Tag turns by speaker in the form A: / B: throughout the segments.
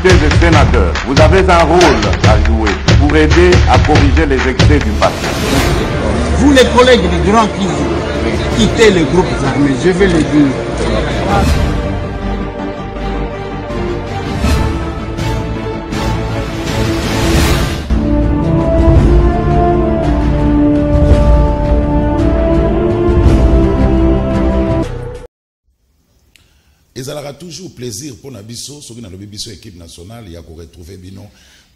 A: députés et sénateurs, vous avez un rôle à jouer pour aider à corriger les excès du passé.
B: Vous les collègues du Grand qui quittez les groupes armés, je vais le dire.
C: Et ça aura toujours plaisir pour Nabiso, ceux qui ont le équipe nationale, il y a qu'on retrouve Bino,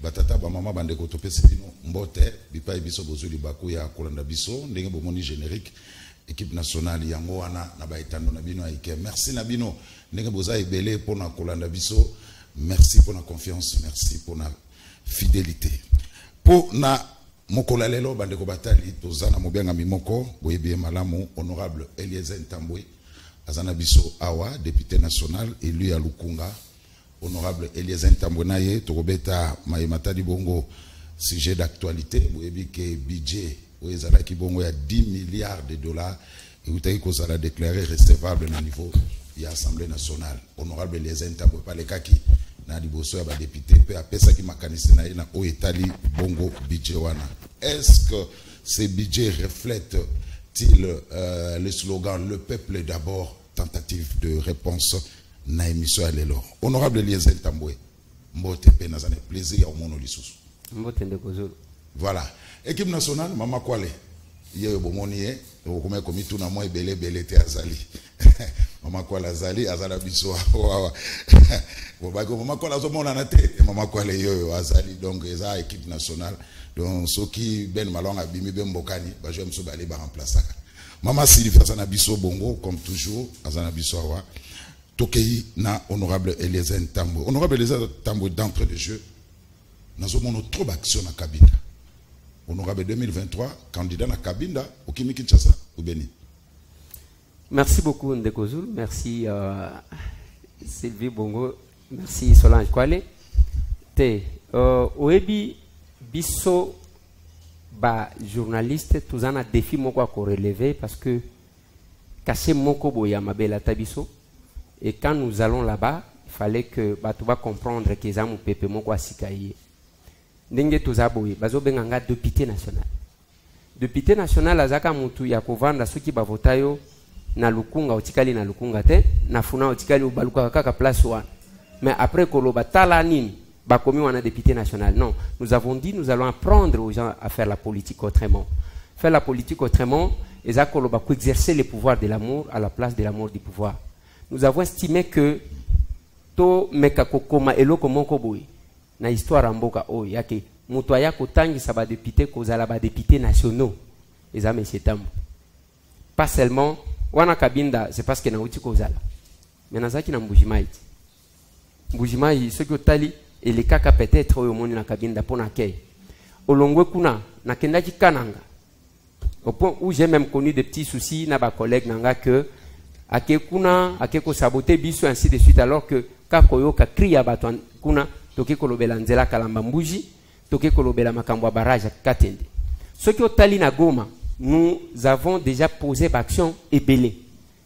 C: Batata, Bamama, Bandeko, Topé, Bino, Mbote, Bipa, Biso, Bozo, Libakou, ya Kolanda Biso, Ndenge Bomoni générique, équipe nationale, Yangoana, Nabaitano, Nabino, Aike. Merci Nabino, Ndenge Boza et Belé pour na Kolanda Biso, merci pour la confiance, merci pour la fidélité. Pour na Mokolalelo, Bandeko Batali, Tozana, Mobianga Mimoko, Boyebie Malamu, honorable Eliezer Ntambwe, Azana Biso Awa, député national, élu à Lukunga, honorable Eliezer Ntambwenaye, Torobeta Maïmatadi Bongo, sujet d'actualité, vous avez que budget, vous avez qui bongo, il y a 10 milliards de dollars, et vous avez qu'on a déclaré recevable au niveau de l'Assemblée nationale. Honorable Eliezer Ntambwe, pas les kaki, na diboso ya ba député, pe a pesa ki makanisi na ina o etali bongo budget wana. Est-ce que ces budgets reflètent le slogan le peuple d'abord, tentative de réponse na émission à l'élo. Honorable Eliezer Ntambwe, mbote pe nazane plaisir au mono lisusu.
D: Mbote ndekozolo.
C: Voilà. Équipe nationale Mama Kwale. Ye bomoni okome komitu na moi belé te azali. Mama Kwale azali azala biso wa. Bobako Mama Kwale azomona na te Mama Kwale yo azali donc eza équipe nationale. Donc ceux qui ben malong abimi ben mbokani ba je mso balé ba remplacer. Mama Sylvie azana biso bongo comme toujours azana biso wa. Tokei na honorable Eliezer Ntambwe. Honorable Eliezer Ntambwe d'entrée de jeu. Nous avons trop d'action à Kabinda. Honorable 2023, candidat à Kabinda, au Kimi Kinshasa, au Béni.
D: Merci beaucoup Ndekozul, merci Sylvie Bongo, merci Solange Kwale. Oebi biso ba journaliste tous en a défi moko à relever parce que caché moko boya mabela tabiso et quand nous allons là-bas, il fallait que tu vas comprendre que zamu pepe moko asikaye. Ndenge tozaboye bazo benganga député national. Député national azaka mutu ya kovanda soki bavota yo na lukunga otikali na lukunga te na funa otikali obaluka kaka place wana. Mais après koloba tala nini bakomi wana député national. Non, nous avons dit nous allons apprendre aux gens à faire la politique autrement. Faire la politique autrement, eza koloba ko exercer le pouvoir de l'amour à la place de l'amour du pouvoir. Nous avons estimé que to meka kokoma eloko moko boye na histoire amboka o yake mutu aya kotangisa ba député kozala ba député nationaux eza monsieur Tambo. Pas seulement wana Kabinda, c'est parce que na uti kozala. Mais nazaki na Mbujimai. Mbujimai ce que tali et les kaka peut-être au monde na Kabinda pona kei. Olongwe kuna na kendaki kananga. Au point où j'ai même connu des petits soucis na ba collègues nanga que akekuna akeko saboter biso ainsi de suite alors que kakoyo ka kriya batwan kuna toke kolobela nzela kalamba mbuji toke kolobela makambo barrage katende. Ce qui otali na Goma, nous avons déjà posé action et belé.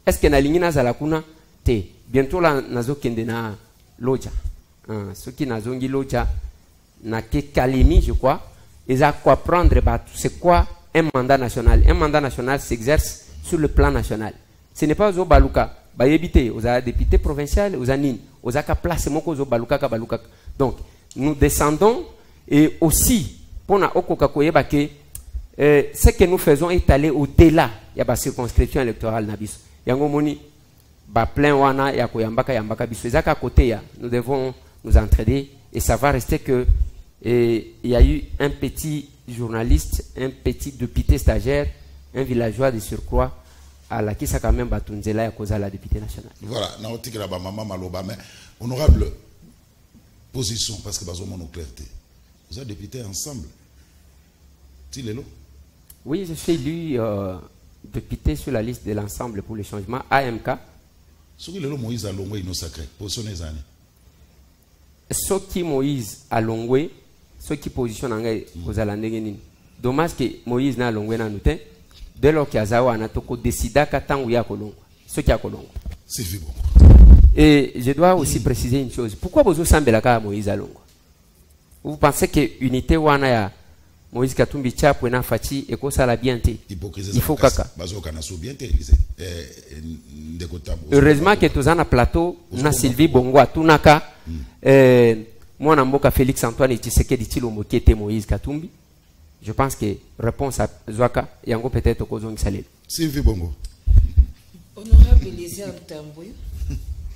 D: Est-ce que na lingina zala kuna te bientôt la nazo kende na loja. Ce qui nazongi loja na ke kalemi je crois, ils a quoi prendre c'est quoi un mandat national. Un mandat national s'exerce sur le plan national. Ce n'est pas au baluka ba yebite aux députés provinciaux aux anines aux aka place moko zo baluka ka baluka. Donc nous descendons et aussi pour na okoka koyeba que ce que nous faisons est aller au-delà ya ba circonscription électorale na biso. Yango moni ba plein wana ya koyambaka yambaka biso ezaka côté ya nous devons nous entraider et ça va rester que il y a eu un petit journaliste, un petit député stagiaire, un villageois de surcroît à la qui ça quand même batunzela ya koza la députée nationale. Voilà,
C: na otikela ba mama maloba mais honorable position parce que bazo mon clarté. Vous êtes député ensemble. Tilelo?
D: Oui, je suis élu député sur la liste de l'ensemble pour le changement AMK.
C: Ce qui lelo Moïse Alongwe ino sacré. Position les années.
D: Ce qui Moïse Alongwe, ce qui positionne ngai kozala ndenge nini. Dommage que Moïse na Alongwe na nute. Dès lors qu'il y a Zawa, on a décidé qu'à temps où il y a Kolongo. Ce qui a Kolongo.
C: C'est bon.
D: Et je dois aussi préciser une chose. Pourquoi vous avez Moïse Alongo? Vous pensez que l'unité wana ya Moïse Katumbi Tchapwe na Fati et ça la bien té? Il faut kaka. Heureusement que tous en plateau na Sylvie Bongo Tunaka moi Mboka Félix Antoine Tshisekedi Tshilombo qui était Moïse Katumbi. Je pense que réponse à Zwaka yango peut-être kozongi salé.
C: Sylvie Bongo.
E: Honorable Elisée Tamboy.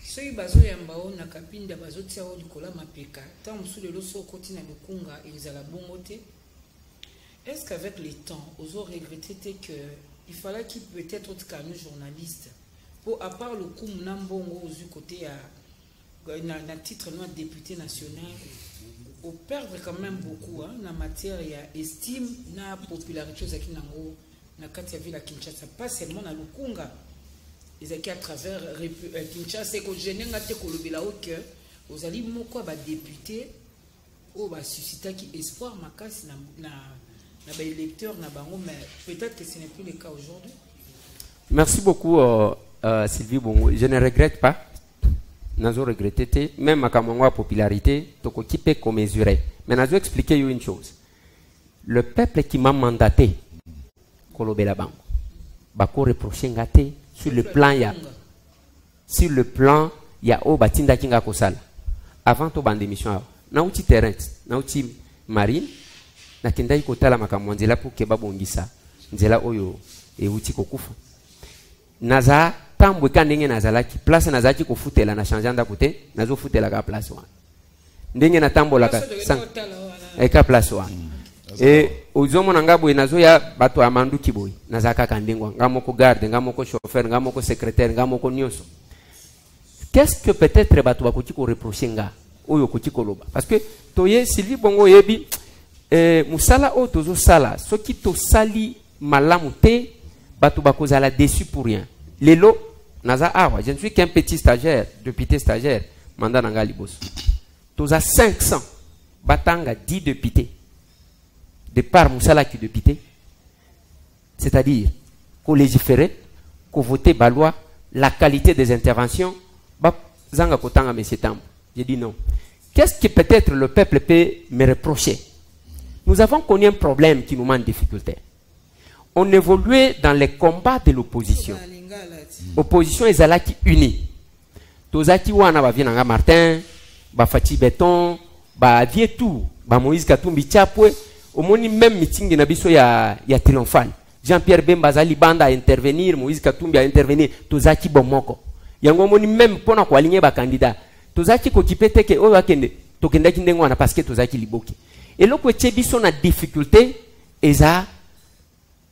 E: Soki bazo yamba ona kapinda bazo tia o likola mapeka tant musu lelo so koti na lukunga ezala bongo te. Est-ce qu'avec le temps vous aurez regretté que il fallait qu'il peut-être autre qu'un journaliste pour à part le coup Mnambongo du côté à na titre noir député national on perdre quand même beaucoup hein na matière ya estime na popularité zaki nango na kati ya ville ya Kinshasa pas seulement na lukunga ils étaient à travers Kinshasa et que je n'ai pas été là au cœur aux alliés moko ba député au ba susciter qui espoir makasi na électeur na bango mais peut-être que ce n'est plus le cas aujourd'hui.
D: Merci beaucoup Sylvie Bongo. Je ne regrette pas. Nazo regretté même à la popularité toko qui peut commesurer. Mais nazo expliquer une chose. Le peuple qui m'a mandaté kolobela bango bako reprocher ngate sur le plan ya o batinda kinga kosala avant to bande mission na uti terrain na uti marine na kindai kotala makambo nzela pour ke babongisa nzela oyo e uti kokufa naza tambwe kandenge nazala ki place naza ki kofutela na changer nda kote nazo futela ka place wa ndenge na tambola ka ka place wa et ozomo nanga boy nazo ya bato amandu kiboy nazaka kandengwa ngamoko garde ngamoko chauffeur ngamoko secrétaire ngamoko nyonso. Qu'est-ce que peut-être bato bakoti ko reprocher nga oyo koti koloba parce que toye Sylvie Bongo yebi musala o tozo sala soki to sali malamu te bato bakozala déçu pour rien. Lelo naza awa je ne suis qu'un petit stagiaire député stagiaire mandat nanga liboso toza 500 batanga 10 députés de par Moussala qui député, c'est-à-dire qu'on légiférait, qu'on votait la loi, la qualité des interventions, j'ai dit non. Qu'est-ce que peut-être le peuple peut me reprocher? Nous avons connu un problème qui nous met en difficulté. On évoluait dans les combats de l'opposition. Opposition est là qui unit. Tozaki wana ba vienanga Martin, ba Fati Béton, ba vie tout, ba Moïse Katumbi Tchapwe. Au moins même meeting na biso ya triomphal Jean-Pierre Bemba zali banda a intervenir Moïse Katumbi a intervenir tozaki bomoko yango moni même pona ko aligner ba candidat tozaki ko kipete ke oyo akende tokenda kindengo na parce que tozaki liboki et loko tche biso na difficulté eza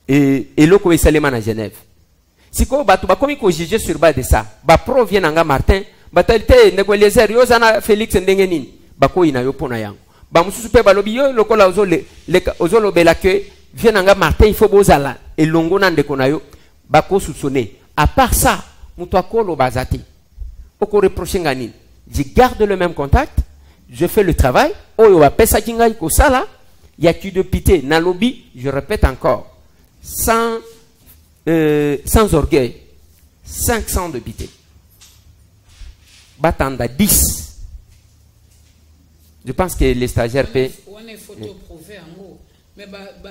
D: et loko esalema na Genève siko batu ba komi ko juger sur base de ça ba pro vient nga Martin batalité nego les yo zana Félix ndenge nini bako ina yo pona yango ba mususu pe balobi yo lokola ozolo bela que vienanga Martin il faut bozala et longo na ndeko na yo bako soupçonner à part ça muto akolo bazati oko reprocher ngani je garde le même contact je fais le travail oyo ba pesa kinga ko sala ya qui député na lobby je répète encore sans orgueil 500 députés batanda 10. Je pense que les stagiaires paient.
E: On est photo prouvé en gros. Mais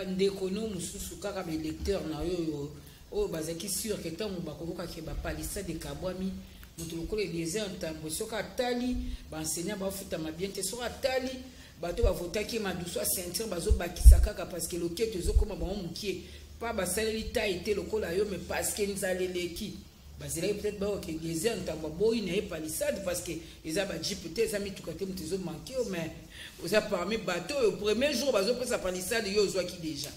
E: ndékono mususu kaka ba électeur na yo o bazaki sûr que tant bakoka ke ba palisa de kabwami mutu lokole les entambo soka tali ba enseignant ba futa mabien te soka tali bato ba votaki maduso ceinture bazo bakisa kaka parce que loketo zokoma ba mukie pas ba saleli ta été lokola yo mais parce que nzaleleki bazela peut-être ba que les entambo boy ne palissade parce que les aba jeep te ça mi tukate mtezo manqué mais vous avez parmi bateau au premier jour bazo prendre sa palissade yo zo qui déjà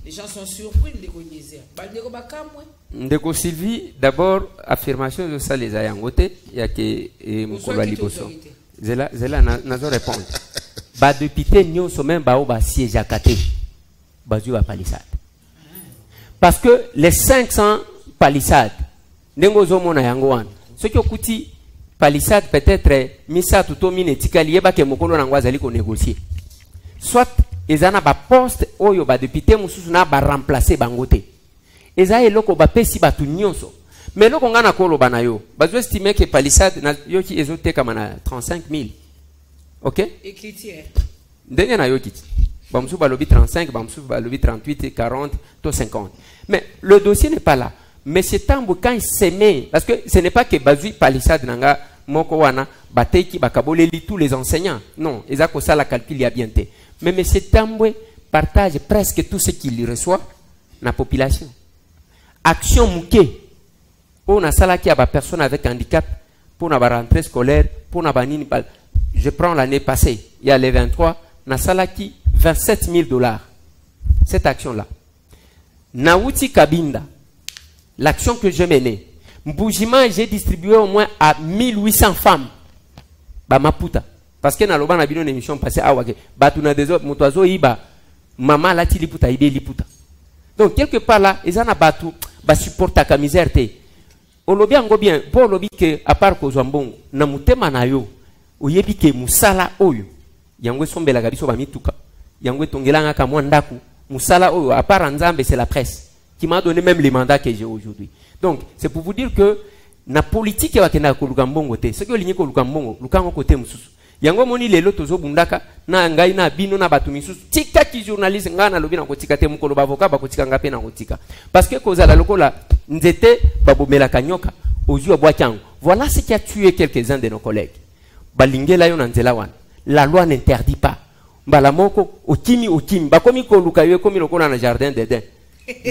E: les gens sont surpris de connaître bandeko bakamwe
D: ndeko Sylvie d'abord affirmation de ça les ayangote ya que mukolo liboso zela nazo répondre ba député nyonso même ba o ba siège akate bazu ba palissade parce que les 500 palissades ndengo zo mona yango wana soki okuti palissade peut-être misa tuto mine tikali yeba ke mokolo na ngwaza liko négocier soit ezana ba poste oyo ba député mususu na ba remplacer bangote eza eloko ba pesi batu nyonso Mais là, on a kolo banayo. Bazo estime que palissade na yo ki ezote kama na 35 000. OK?
E: Écriture.
D: Ndenge na yo kiti. Bamsou balobi 35, bamsou balobi 38, 40, to 50. Mais le dossier n'est pas là. Mais c'est tambo quand il s'aimait, parce que ce n'est pas que bazui palissade nanga moko wana bateki bakaboleli tous les enseignants. Non, ezako ça la calcul ya bien té. Mais M. Tambwe partage presque tout ce qu'il reçoit dans la population. Action mouké. On a ça qui a des personnes avec handicap pour la rentrée scolaire, pour la banine. Je prends l'année passée, il y a les 23, na salaki $27 000. Cette action-là. Naouti Kabinda, l'action que je menais. Mboujima, j'ai distribué au moins à 1800 femmes. Maputa. Parce que dans le émission passée, batuna des autres, motoizo iba, maman la tiliputa, ibe liputa. Donc, quelque part là, ils en a battu, supporte ta misère. Olobi ango bien, pour olobi que, à part que Zambon, na mutema na yo, oyebi ke musala oyo, yangwe sombe la gabiso ba mituka, yangwe tongelanga ka mwandaku, musala oyo, à part Nzambe, c'est la presse, qui m'a donné même les mandats que j'ai aujourd'hui. Donc, c'est pour vous dire que, na politique ya wakena ko lukambongo te, ce que linye ko lukambongo, lukango kote mususu. Yango moni lelo tozo bundaka na ngai na bino na batu misusu tika ki journaliste ngana lobi na kotika te mukolo bavoka bakotika ngape na kotika parce que kozala lokola nzete babomela kanyoka ozua bwachango. Voilà ce qui a tué quelques-uns de nos collègues. Balingela yo na nzela wana, la loi n'interdit pas mbala moko okimi bakomi ko luka yo komi lokola na jardin d'Eden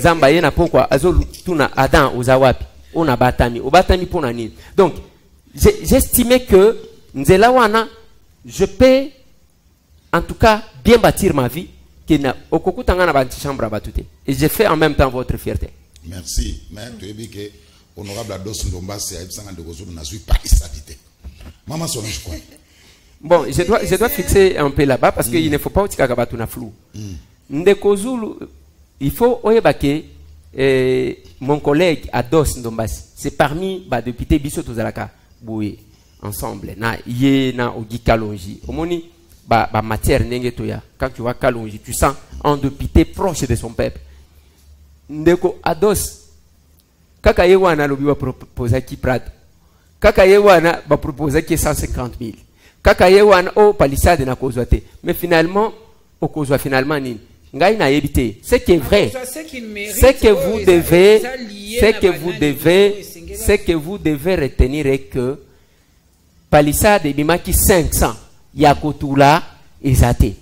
D: zamba yena pokwa azolu tuna Adam ozawapi ona batami obatami pona nini. Donc j'estimais que nzela wana je peux, en tout cas, bien bâtir ma vie. Et je fais en même temps votre fierté.
C: Merci. Mais tu as dit que honorable Ados Ndomba, c'est un de vos n'a pas stabilité. Maman, son quoi.
D: Bon, je dois fixer un peu là-bas parce qu'il ne faut pas que tu flou. Il faut que mon collègue Ados Ndomba, c'est parmi les députés Bisso Tozalaka Boué. Ensemble na yé na ogi kalonji omoni ba matière ndenge toya quand tu vois kalonji tu sens un député proche de son peuple ndeko Ados kaka ye wana lobi ba proposer ki Prado kaka ye wana ba proposer ki 150 000 kaka ye wana o palissade na kozwa te mais finalement o kozwa finalement nini ngai na yebité c'est qui est vrai c'est que vous devez retenir que palissade et bimaki 500 yakotula ezate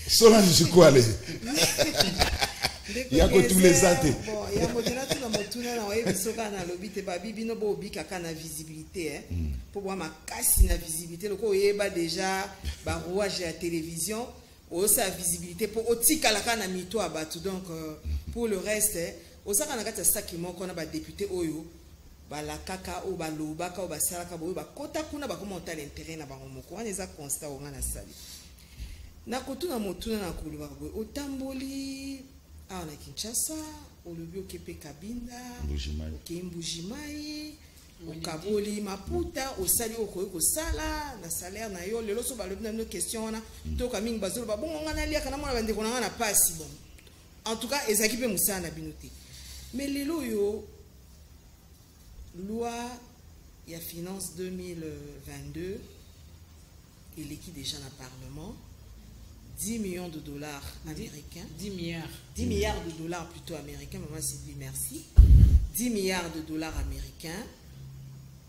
C: sola je quoi aller yakotula ezate
F: bon ya modela tuna motuna na oyebi soka na lobite babi bino bo bika kana visibilité pour voir makasi na visibilité loko oyeba déjà ba rouage ya télévision osa visibilité pour otika la kana mito abatu donc pour le reste osaka na kata saki moko na ba député oyo bala kaka o balobaka o basalaka boyo bakota kuna bakomonta l'intérêt na bango moko wana eza constat o ngana sali na kotuna motuna na kuluba boyo otamboli a na Kinshasa olobi okepe Kabinda Mbujimai okaboli Maputa osali okoyi kosala na salaire na yo lelo so balobi na question wana toka mingi bazolo ba bongo ngana liaka na mona bandeko na ngana pasi bon en tout cas ezaki pe musana na binote mais lelo yo loi ya finance 2022 il est qui déjà dans le Parlement 10 millions de dollars américains 10 milliards de dollars plutôt américains maman Sylvie merci 10 milliards de dollars américains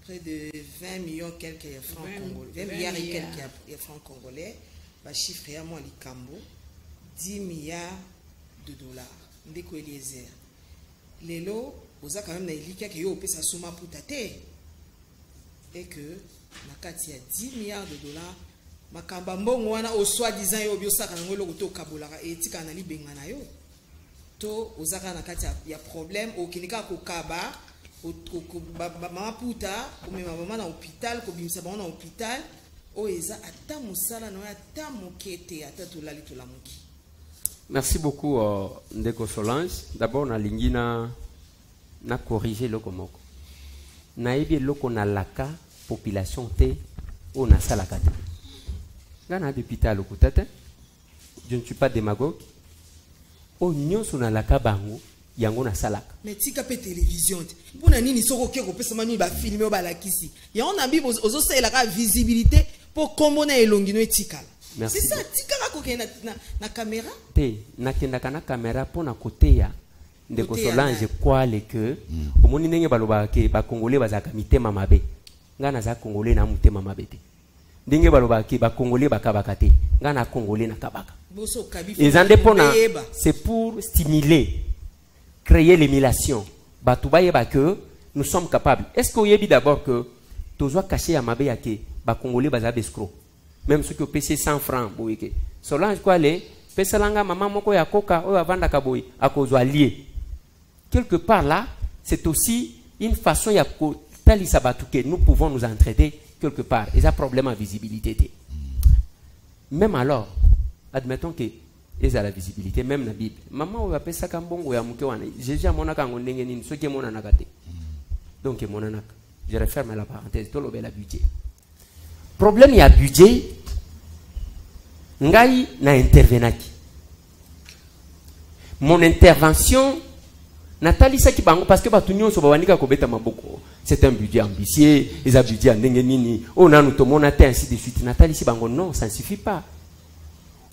F: près de 20 millions quelques francs congolais 20 milliards et quelques francs congolais ba chiffre ya moi likambo 10 milliards de dollars ndeko Eliezer lelo oza quand même na ilika ke yo pesa soma putate et que na kati ya 10 milliards de dollars makamba mbongo wana o soi-disant yo biosaka na ngolo to kabolaka etika na libenga na yo to ozaka na kati ya problème o kinika ko kaba mama puta ko mema mama na hôpital ko bimisa ba na hôpital o eza ata musala na ata mokete ata to lali to lamuki.
D: Merci beaucoup Ndeko Solange. D'abord na lingina na corriger loko moko na yebi loko na laka population te o na salaka te ngana député lokuta te je ne suis pas démagogue o nyonso na laka bango yango na salaka.
F: Mais tika pe télévision. Pour na nini soko ke ko pesa manu ba filmer o ba la kisi. Ya on a bibo ozo sa la visibilité pour kombona elongino etika. C'est ça tika ko ke na caméra.
D: Te na kenda kana caméra pour na côté ya ndeko Solange kwale que omoni ndenge baloba ke ba congolais bazaka mitema mabe. Ngana za congolais na mutema mabe te. Ndenge baloba ke ba congolais bakabaka te. Ngana congolais na kabaka. C'est pour stimuler, créer l'émulation. Que nous sommes capables. Est-ce que vous avez d'abord que tu dois cacher à ma béa que les Congolais sont escrocs? Même ceux qui ont payé 100 francs. Solange quoi les pesalanga maman moko ya koka o avanda kaboy à cause allié. Quelque part là, c'est aussi une façon ya ko tali sabatu que nous pouvons nous entraider quelque part. Et ça problème à visibilité. Même alors, admettons que ils ont la visibilité, même dans la Bible. Maman, on appelle ça comme bon, Jésus a mon akango n'engeni, ce qui est mon anakate. Donc, mon anak. Je referme la parenthèse. Tout le budget. Problème, il y a budget. Ngai na intervenaki. Mon intervention, Nathalie Saki Bango, parce que Batunyon Sobawanika Kobeta Maboko, c'est un budget ambitieux, ils ont un budget n'engeni, on a nous tomonate ainsi de suite. Nathalie Sibango, non, ça ne suffit pas.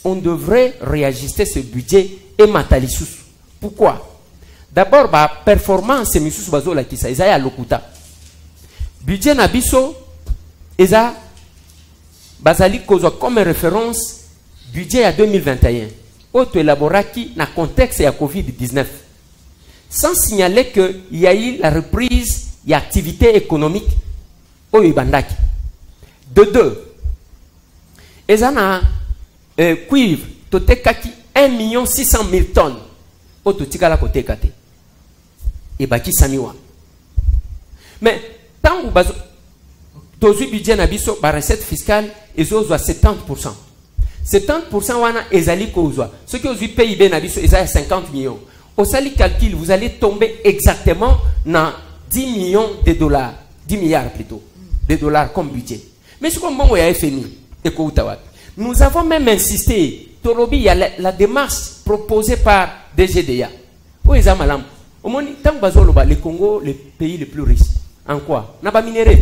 D: On devrait réajuster ce budget et matalissus. Pourquoi? D'abord, la performance, c'est Missus Bazola qui ça, ils a lokuta. Budget Nabiso, ils a Bazali Kozo comme référence, budget à 2021. Autre élaboraki dans le contexte de la COVID-19. Sans signaler qu'il y a eu la reprise de l'activité économique au Ibandaki. De deux, ils ont cuivre, tote kaki 1 600 000 tonnes. Oto tikala kote kate. Et baki samiwa. Mais tant que bazo tozu budget na biso ba recette fiscale ezo zo 70%. 70% wana ezali kozwa. Ce qui ozu PIB na biso ezali 50 millions. Au sali calcul, vous allez tomber exactement dans 10 millions de dollars, 10 milliards plutôt de dollars comme budget. Mais ce qu'on bon ya FMI et ko utawa. Nous avons même insisté, Torobi, il y a la démarche proposée par DGDA. Où est Malam? Au moins, tant que le Congo, le pays le plus riche. En quoi? N'a pas minéré.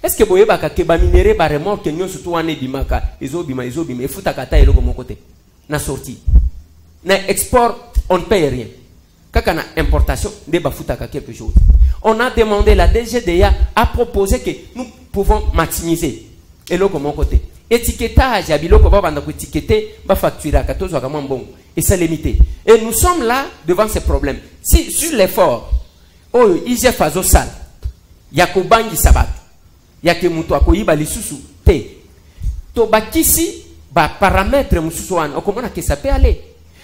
D: Est-ce que vous avez un minéré par remorque que nous surtout en Ebimaka, Ezobima, et Futakata et le côté? N'a sorti. N'a export, on ne paye rien. Quand on a importation, on a quelque chose. On a demandé, la DGDA a proposé que nous pouvons maximiser. Et le côté. Étiquetage, étiqueter, facturer, et c'est limité. Et nous sommes là devant ces problèmes. Si sur l'effort, il y a fazo sal, il y a kobangi sabat, il y a que muto akoyiba lisusu te. To bakisi ba paramètre mususuan, comment que ça peut aller?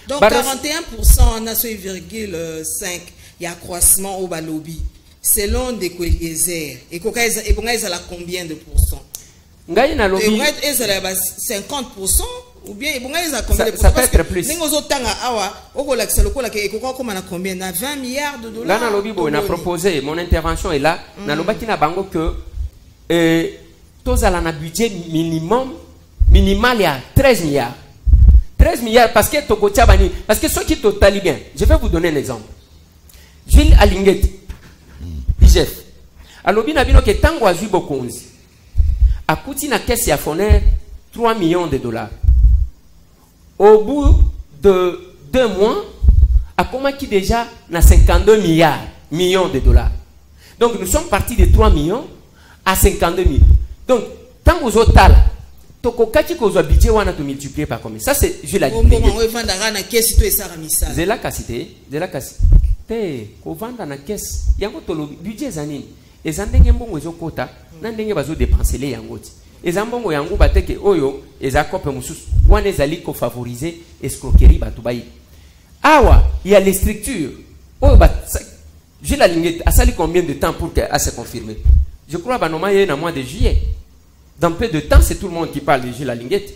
F: Donc 41% en a 1,5 il y a accroissement au balobi. Selon des Eliezer, et qu'on a combien de pourcents?
D: Ngai na lobi
F: 50% ou bien
D: ça peut être plus.
F: Combien? 20 milliards de dollars.
D: Là na lobi on a proposé, mon intervention est là, na lobaki na bango que tozala na budget minimal ya 13 milliards. 13 milliards parce que tokotia bani parce que ceux qui totalent bien. Je vais vous donner un exemple. Jules Alingeti. IGF. Alobi na bino ke tango azui bokonzi. A coûté na caisse ya Foner 3 millions de dollars. Au bout de 2 mois, a commencé déjà na 52 millions de dollars. Donc nous sommes partis de 3 millions à 52 millions. Donc tant que vous êtes là, toko kati ko zo budget wana to multiplier par combien? Ça c'est je la dis. C'est la cassité, de la cassité. Te ko vanda na caisse yango to lo budget zanini. Ezandenge mbongo ezokota na ndenge bazo dépenser les yangoti. Ezambongo yango bateke oyo ezakope mususu wana ezali ko favoriser escroquerie batubai. Awa, il y a les structures. Oyo je la ligne a sali combien de temps pour qu'elle se confirmer? Je crois que normalement il y a un mois de juillet. Dans peu de temps, c'est tout le monde qui parle de Gilles Lalinguette.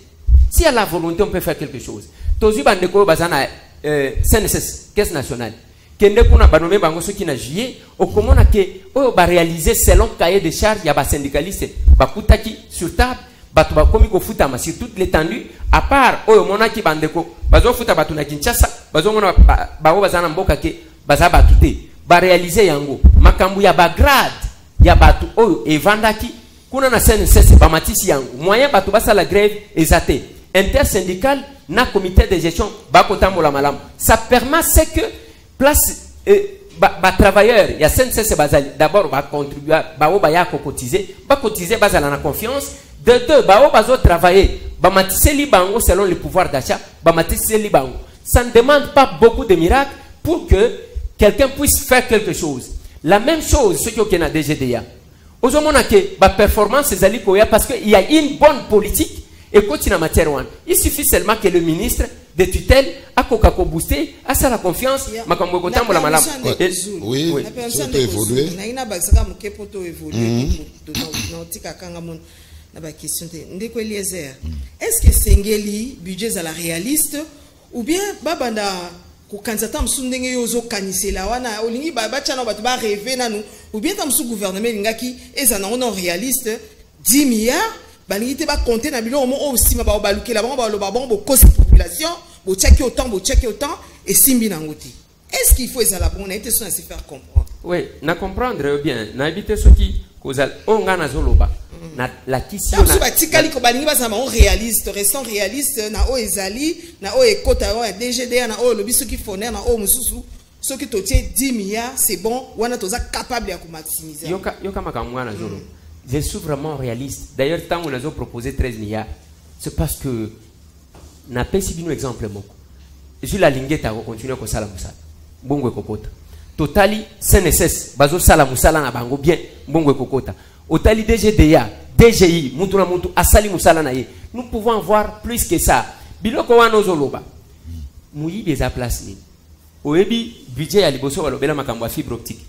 D: Si à la volonté, on peut faire quelque chose. Tozu bandeko bazana CNSS, Caisse nationale. Kende kuna banome bango ceux qui na juillet, au comment na ke o ba réaliser selon cahier de charge ya ba syndicaliste, ba kutaki sur table, batu ba komi ko futa ma sur toute l'étendue, à part oyo monaki bandeko, bazo futa batu na Kinshasa, bazo mona ba bazana mboka ke baza batute ba réaliser yango makambu ya ba grade ya batu oyo evandaki kuna na CNSS ba matisi yango moyen batu basa la grève ezate intersyndical na comité de gestion ba kotambola malam ça permet c'est que place ba travailleurs ya CNSS bazali d'abord ba contribuer ba o ba ya cotiser bazala na confiance de deux ba o bazo travailler ba matisi libango selon le pouvoir d'achat ba matisi libango. Ça ne demande pas beaucoup de miracles pour que quelqu'un puisse faire quelque chose. La même chose, ce qui est au DGDA. Aujourd'hui, on a performance parce qu'il y a une bonne politique et continue en matière. Il suffit seulement que le ministre de tutelle a boosté, a ça la confiance.
C: Oui, ça peut évoluer.
F: Est-ce que Sengeli, budget à la réaliste, ou bien babanda kokanzata msundenge yozo kanisela wana olingi babachana batu ba rêver nanu ou bien tamsu gouvernement lingaki ezana on réaliste 10 milliards balingi te ba compter na bilo o sima ba balukela ba ba bon cause population bo checker autant et simbi nangoti. Est-ce qu'il faut ezala bon na été sur se faire comprendre?
D: Oui, na comprendre bien na habiter ce qui causal ongana zoloba. La question
F: réaliste, restant réaliste, na o ezali, na o ekota o DGDA na o lobi qui fournir na o mususu, ce qui totie 10 milliards, c'est bon, wana toza capable de maximiser.
D: Yoka makamwana zolo. Je suis vraiment réaliste. D'ailleurs, tant on a proposé 13 milliards, c'est parce que na pesi bino exemple moko. Je la lingeta ko continuer ko sala musala. Bongo kokota. Totali CNSS bazo sala musala na bango bien, bongo kokota. Otali DGDA, DGI, Mutuna Mutu, Asali Musala Naye. Nous pouvons voir plus que ça. Biloko wano zoloba. Mouyi beza place ni. Oebi budget ya liboso walobela makambo ya fibre optique.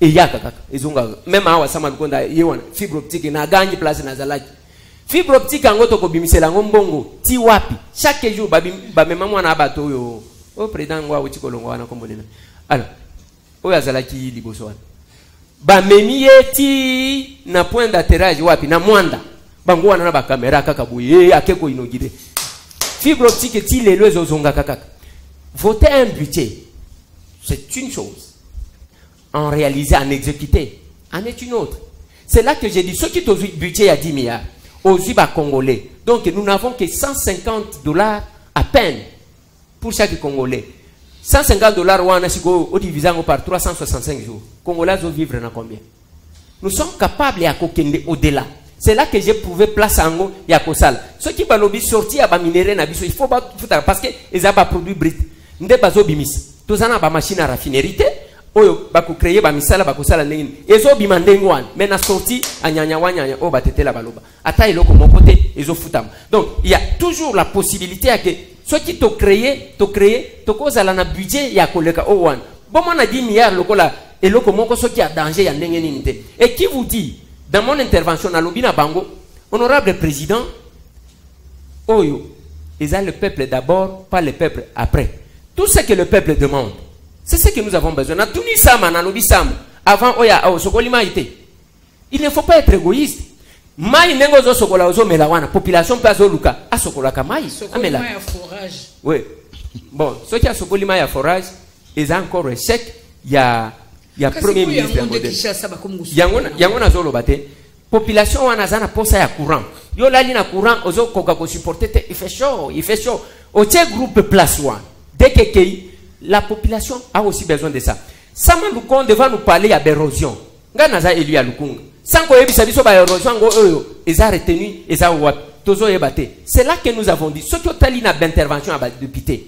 D: Et yaka kaka. Ezonga même awa sama lukonda yewana fibre optique na ganyi place na zalaki. Fibre optique angoto ko bimisela ngombongo ti wapi. Chaque jour ba mema mwana abato yo. O président ngwa uchikolongo wana kombonena. Alors, oya zalaki liboso wana. Ba memieti na point d'atterrage wapi na mwanda bango wana na ba kamera kaka boye akeko inogide fibre optique ti lelo ezozonga kaka. Voter un budget c'est une chose, en réaliser, en exécuter en est une autre. C'est là que j'ai dit ceux qui ont un budget à 10 milliards aux Congolais, donc nous n'avons que $150 à peine pour chaque Congolais. $150 wana siko o divisant par 365 jours. Congolais vont vivre dans combien? Nous sommes capables à kokende au-delà. C'est là que j'ai prouvé place en ya kosala. Ceux qui balobi sorti à ba minerai na biso, il faut pas parce que ils a pas produit brut. Nde bazo bimis. Tozana ba machine à raffinerie oyo ba ko créer ba misala ba kosala ndenge. Ezo bimandengo wan. Mais na sorti anyanya wanyanya o batetela baloba. Ata eloko mon côté ezo futama. Donc il y a toujours la possibilité à que ceux qui t'ont créé, cause à la budget, il y a koleka o one. Bon, on a 10 milliards, et le comment ceux qui a danger, il y a n'engénité. Et qui vous dit, dans mon intervention à l'Obina Bango, honorable président, Oyo, ils ont le peuple d'abord, pas le peuple après. Tout ce que le peuple demande, c'est ce que nous avons besoin. Avant, il ne faut pas être égoïste. Mai nengo zo sokola ozo melawana population pas zo luka asokola kamai amela
E: forage.
D: Oui. Bon, ce qui a sokoli mai forage est encore échec. Il y a premier ministre yangona zo lobate population wana zana posa ya courant. Yo lali na courant ozo koka ko supporter il fait chaud. Au groupe place one. Dès que la population a aussi besoin de ça. Sama Lukon devant nous parler à d'érosion. Ngana za Elia Lukunga. Sans qu'on ait biso ba érosion ngo oyo, ils a retenu, ils a tozo ebate. C'est là que nous avons dit ce que tali na d'intervention à député.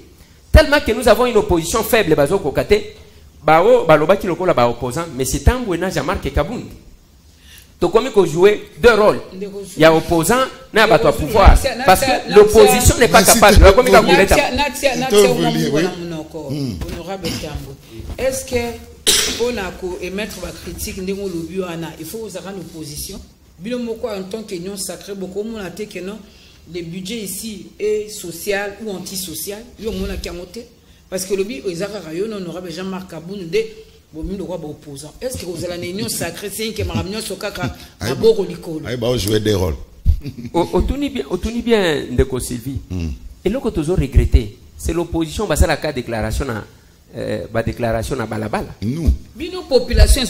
D: Tellement que nous avons une opposition faible bazo kokate, bao baloba ki lokola ba opposant, mais c'est tango na Jean-Marc Kabundi. To comme ko jouer deux rôles. Il y a opposant na bato à pouvoir parce que l'opposition n'est pas capable.
E: Honorable Tambo. Est-ce que on a émettre la critique ndenge lobi wana il faut aux une opposition bilo moko en tant que union sacrée beaucoup on a dit que non le budget ici est social ou antisocial yo mona kiamote parce que lobi ezaka rayon honorable Jean-Marc Kaboun de bomi le roi opposant est-ce que vous allez une union sacrée c'est que maramnyo sokaka na boko likolo
C: ay ba jouer des rôles
D: otuni bien ndeko Sylvie et loko tozo regretter c'est l'opposition basala ka déclaration la déclaration à balabala.
C: Nous.
E: Bino population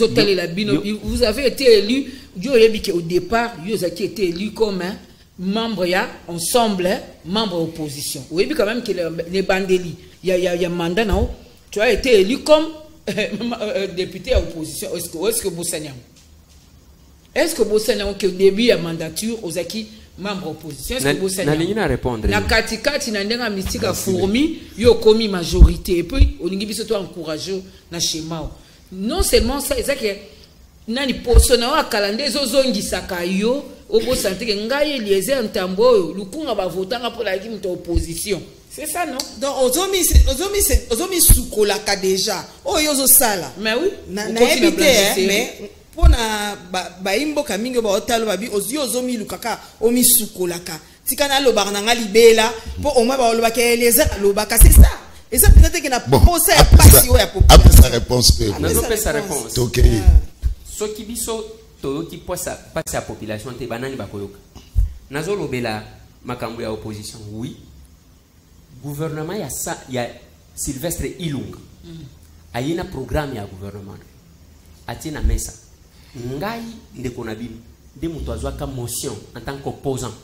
E: vous avez été élu, au départ, vous avez été élu comme membre ensemble, membre opposition. Vous voyez quand même que les bandeli, il y a mandat non, tu as été élu comme député à opposition. Est-ce que Bossaniam? Est-ce que Bossaniam au début de la mandature, aux acquis membre opposition, est-ce que Bossaniam
D: n'a répondre.
E: Na katikati na ndenga mystique fourmi, yo commis majorité et puis on ngi biso to encourager na schéma. Non seulement ça, c'est que nani posona wa kalande zozongisaka yo obo santé que ngai Eliezer Ntambo lukunga ba votanga pour la gimte opposition. C'est ça non?
F: Donc ozomi sukolaka déjà. Oh yozo sala.
E: Mais oui,
F: na éviter mais pona baimbo kamingo ba otalo babi ozomi lukaka omi sukolaka. Tikana lo barnanga libela po o ma ba lo ba Eliezer lo ba c'est ça. Et ça peut-être que na posé pas si o ya population.
C: Après sa réponse.
D: Après sa réponse.
C: OK.
D: Ce qui biso to qui passe à population te banani bakoyoka. Nazo lobela makambo ya opposition. Oui. Gouvernement ya ça ya Sylvestre Ilunga. Ayina programme ya gouvernement. Atina mesa. Ngai ndeko na bino de muto azwaka motion en tant qu'opposant.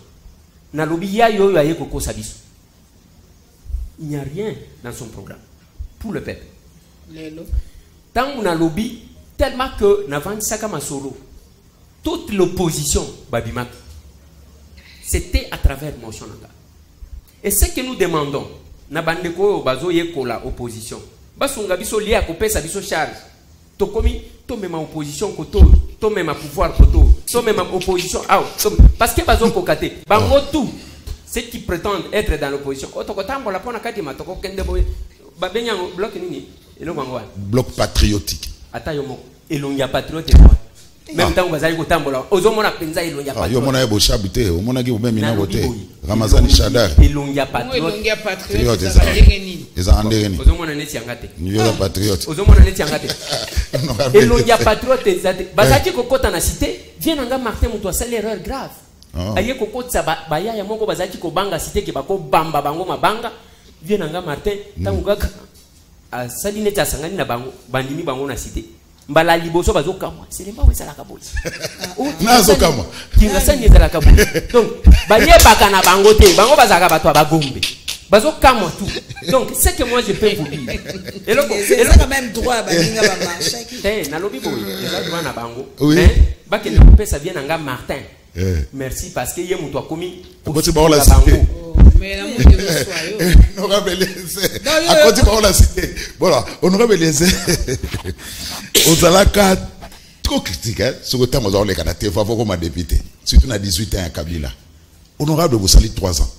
D: Na lobi ya yo ya yeko sabiso. Il n'y a rien dans son programme pour le peuple. Tant qu'on a lobby, tellement que Navan Sakama Solo, toute l'opposition, Babimak, c'était à travers motion. Et ce que nous demandons, Nabandeko Bazo Yekola opposition, Basunga biso lié à couper sa biso charge. Tokomi, to même opposition koto, to même pouvoir koto, to même opposition out. Parce que Bazo Kokate, Bango tout. Ceux qui prétendent être dans l'opposition,
C: bloc patriotique.
D: Elongia patriote. Même temps vous allez kotambola. Ozomona penza elongia patriote.
C: Yo mona ebo chabute, o mona ki ubemi na vote. Ramazani Shadar.
D: Elongia patriote.
E: Elongia patriote.
C: Eza andereni.
D: Ozomona neti angate.
C: Yo patriote.
D: Ozomona neti angate. Elongia patriote ezate. Bazaki kokota na cité, vient nga Martin Muto sale erreur grave. Aye kokotsa baya ya moko bazaki ko banga cité ke bako bamba bango mabanga vient nga Martin tangu kaka asali neti asangani na bango bandimi bango na cité mbala liboso bazokamwa selemba wesala kaboli
C: nazo kama
D: kinga sanye zala kaboli donc baye baka na bango te bango bazaka bato bagombe bazokamwa tout. Donc ce que moi je peux vous dire et
F: c'est quand même droit balinga ba marché
D: na lobi boy eza droit na bango mais bake ne couper ça vient nga Martin. Merci parce que yé muto komi
C: pour la cité.
E: Mais la moto soyo.
C: Honorable Eliezer. À côté par la cité. Voilà, honorable Eliezer. Ozalaka trop critique sur le temps où on les candidates favori comme député. Surtout à 18 ans à Kabila. Honorable vous salez 3 ans.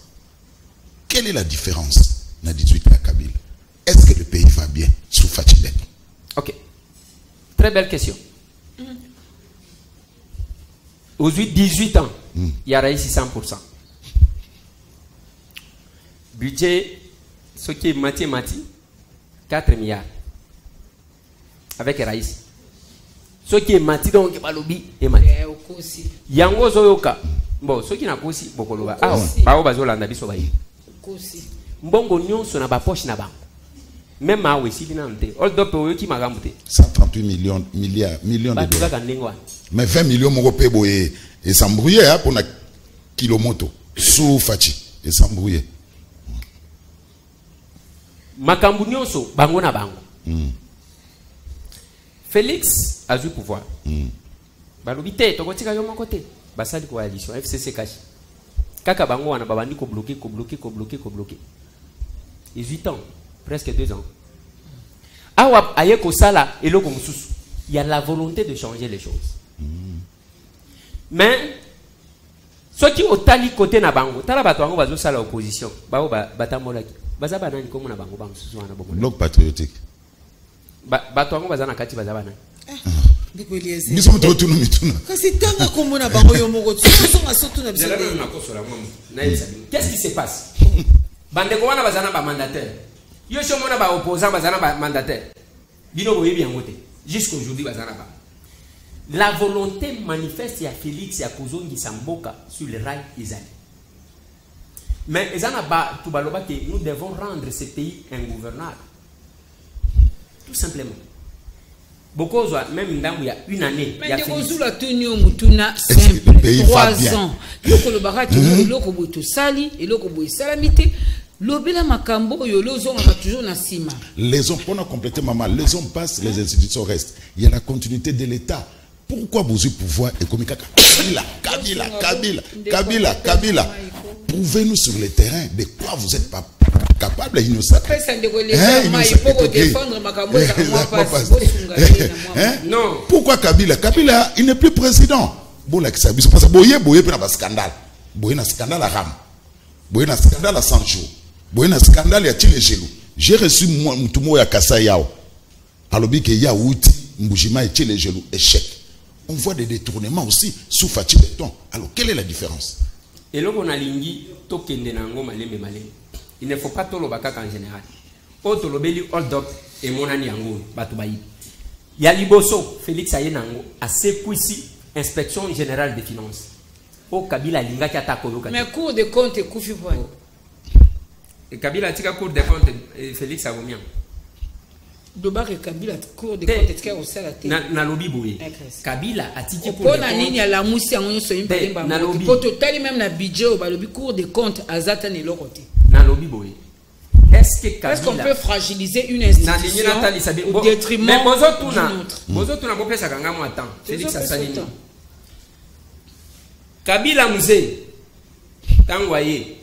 C: Quelle est la différence à 18 ans à Kabila? Est-ce que le pays va bien sous Fatidek?
D: OK. Très belle question. Aux 18 ans, il y a réussi 100%. Budget, ce qui est Mati, 4 milliards. Avec Raïs. Ce qui est Mati, donc, il y a lobby et Mati. Yango Zoyoka. Bon, ce qui n'a pas aussi beaucoup de choses. Ah, bah, on va zola ndabi sobayi. Mbongo nyon sona ba poche na ba. Même à oui, si bien ante. All dope qui m'a ramouté.
C: 138 millions de dollars. Mais 20 millions mon repé boye et s'embrouiller pour na kilomoto sous Fachi et s'embrouiller.
D: Makambu nyonso bango na bango. Félix a eu pouvoir. Balobité tokotika yo moko te. Basali coalition FCC cash. Kaka bango wana babandi ko bloquer. 18 ans, presque 2 ans. Awa ayeko sala eloko mususu. Il y a la volonté de changer les choses. Mais ceux qui ont tali côté na bango, tala bato bango bazo sala opposition, bao batambolaki. Baza banani komo na bango ba mususu wana bomo.
C: Bloc patriotique.
D: Bato bango baza na kati baza banani.
C: Nous sommes tous nous mituna.
D: Qu'est-ce qui se passe? Bandeko wana bazana ba mandataire. Yo chomona ba opposant bazana ba mandataire. Bino boye bien ngote. Jusqu'aujourd'hui bazana ba. La volonté manifeste ya Félix ya kozongi samboka sur le rail Isaac. Mais ezana ba tubaloba que nous devons rendre ce pays ingouvernable. Tout simplement. Beaucoup même il y a une année.
E: Mais de la tenue mutuna simple 3 ans. Loko le barat loko boito sali et loko boito salamité. Lobela makambo yo lozo on va toujours na sima.
C: Les hommes pour compléter maman, les hommes passent, les institutions restent. Il y a la continuité de l'État. Pourquoi vous avez pouvoir et comme Kabila. Prouvez-nous sur le terrain de quoi vous êtes pas capable innocent. Non. Pourquoi Kabila, il n'est plus président. Bon là parce que boye pour un scandale. Boye un scandale à Ram. Boye un scandale à Sancho. Boye un scandale à Tchilegelo. J'ai reçu Moutumo ya Kasayao. Alobi ke ya outi Mbujima et Tchilegelo échec. On voit des détournements aussi sous Fatih Béton. Alors quelle est la différence?
D: Et là on a lingi tokende nango maleme. Il ne faut pas tout le bakaka en général. Auto lobeli hold up et mon ani yango batubayi. Yaliboso Félix Ayenango a sekwisi inspection générale des finances. Au Kabila linga ki atako yoka.
E: Mais cour de compte kufi point.
D: Et Kabila tika cour de compte Félix Agomian.
E: Dobare Kabila cour de compte tika osala te.
D: Na lobi boye. Kabila atiki cour
E: de compte. Pona nini ya la musi yango so impa demba. Na lobi. Poto tali même na budget ba lobi cour de compte azata ne lokote.
D: Na lobi boye. Est-ce qu'on peut fragiliser une institution au détriment d'une autre? Félix Assalini. Kabila Mouze, Tangwaye,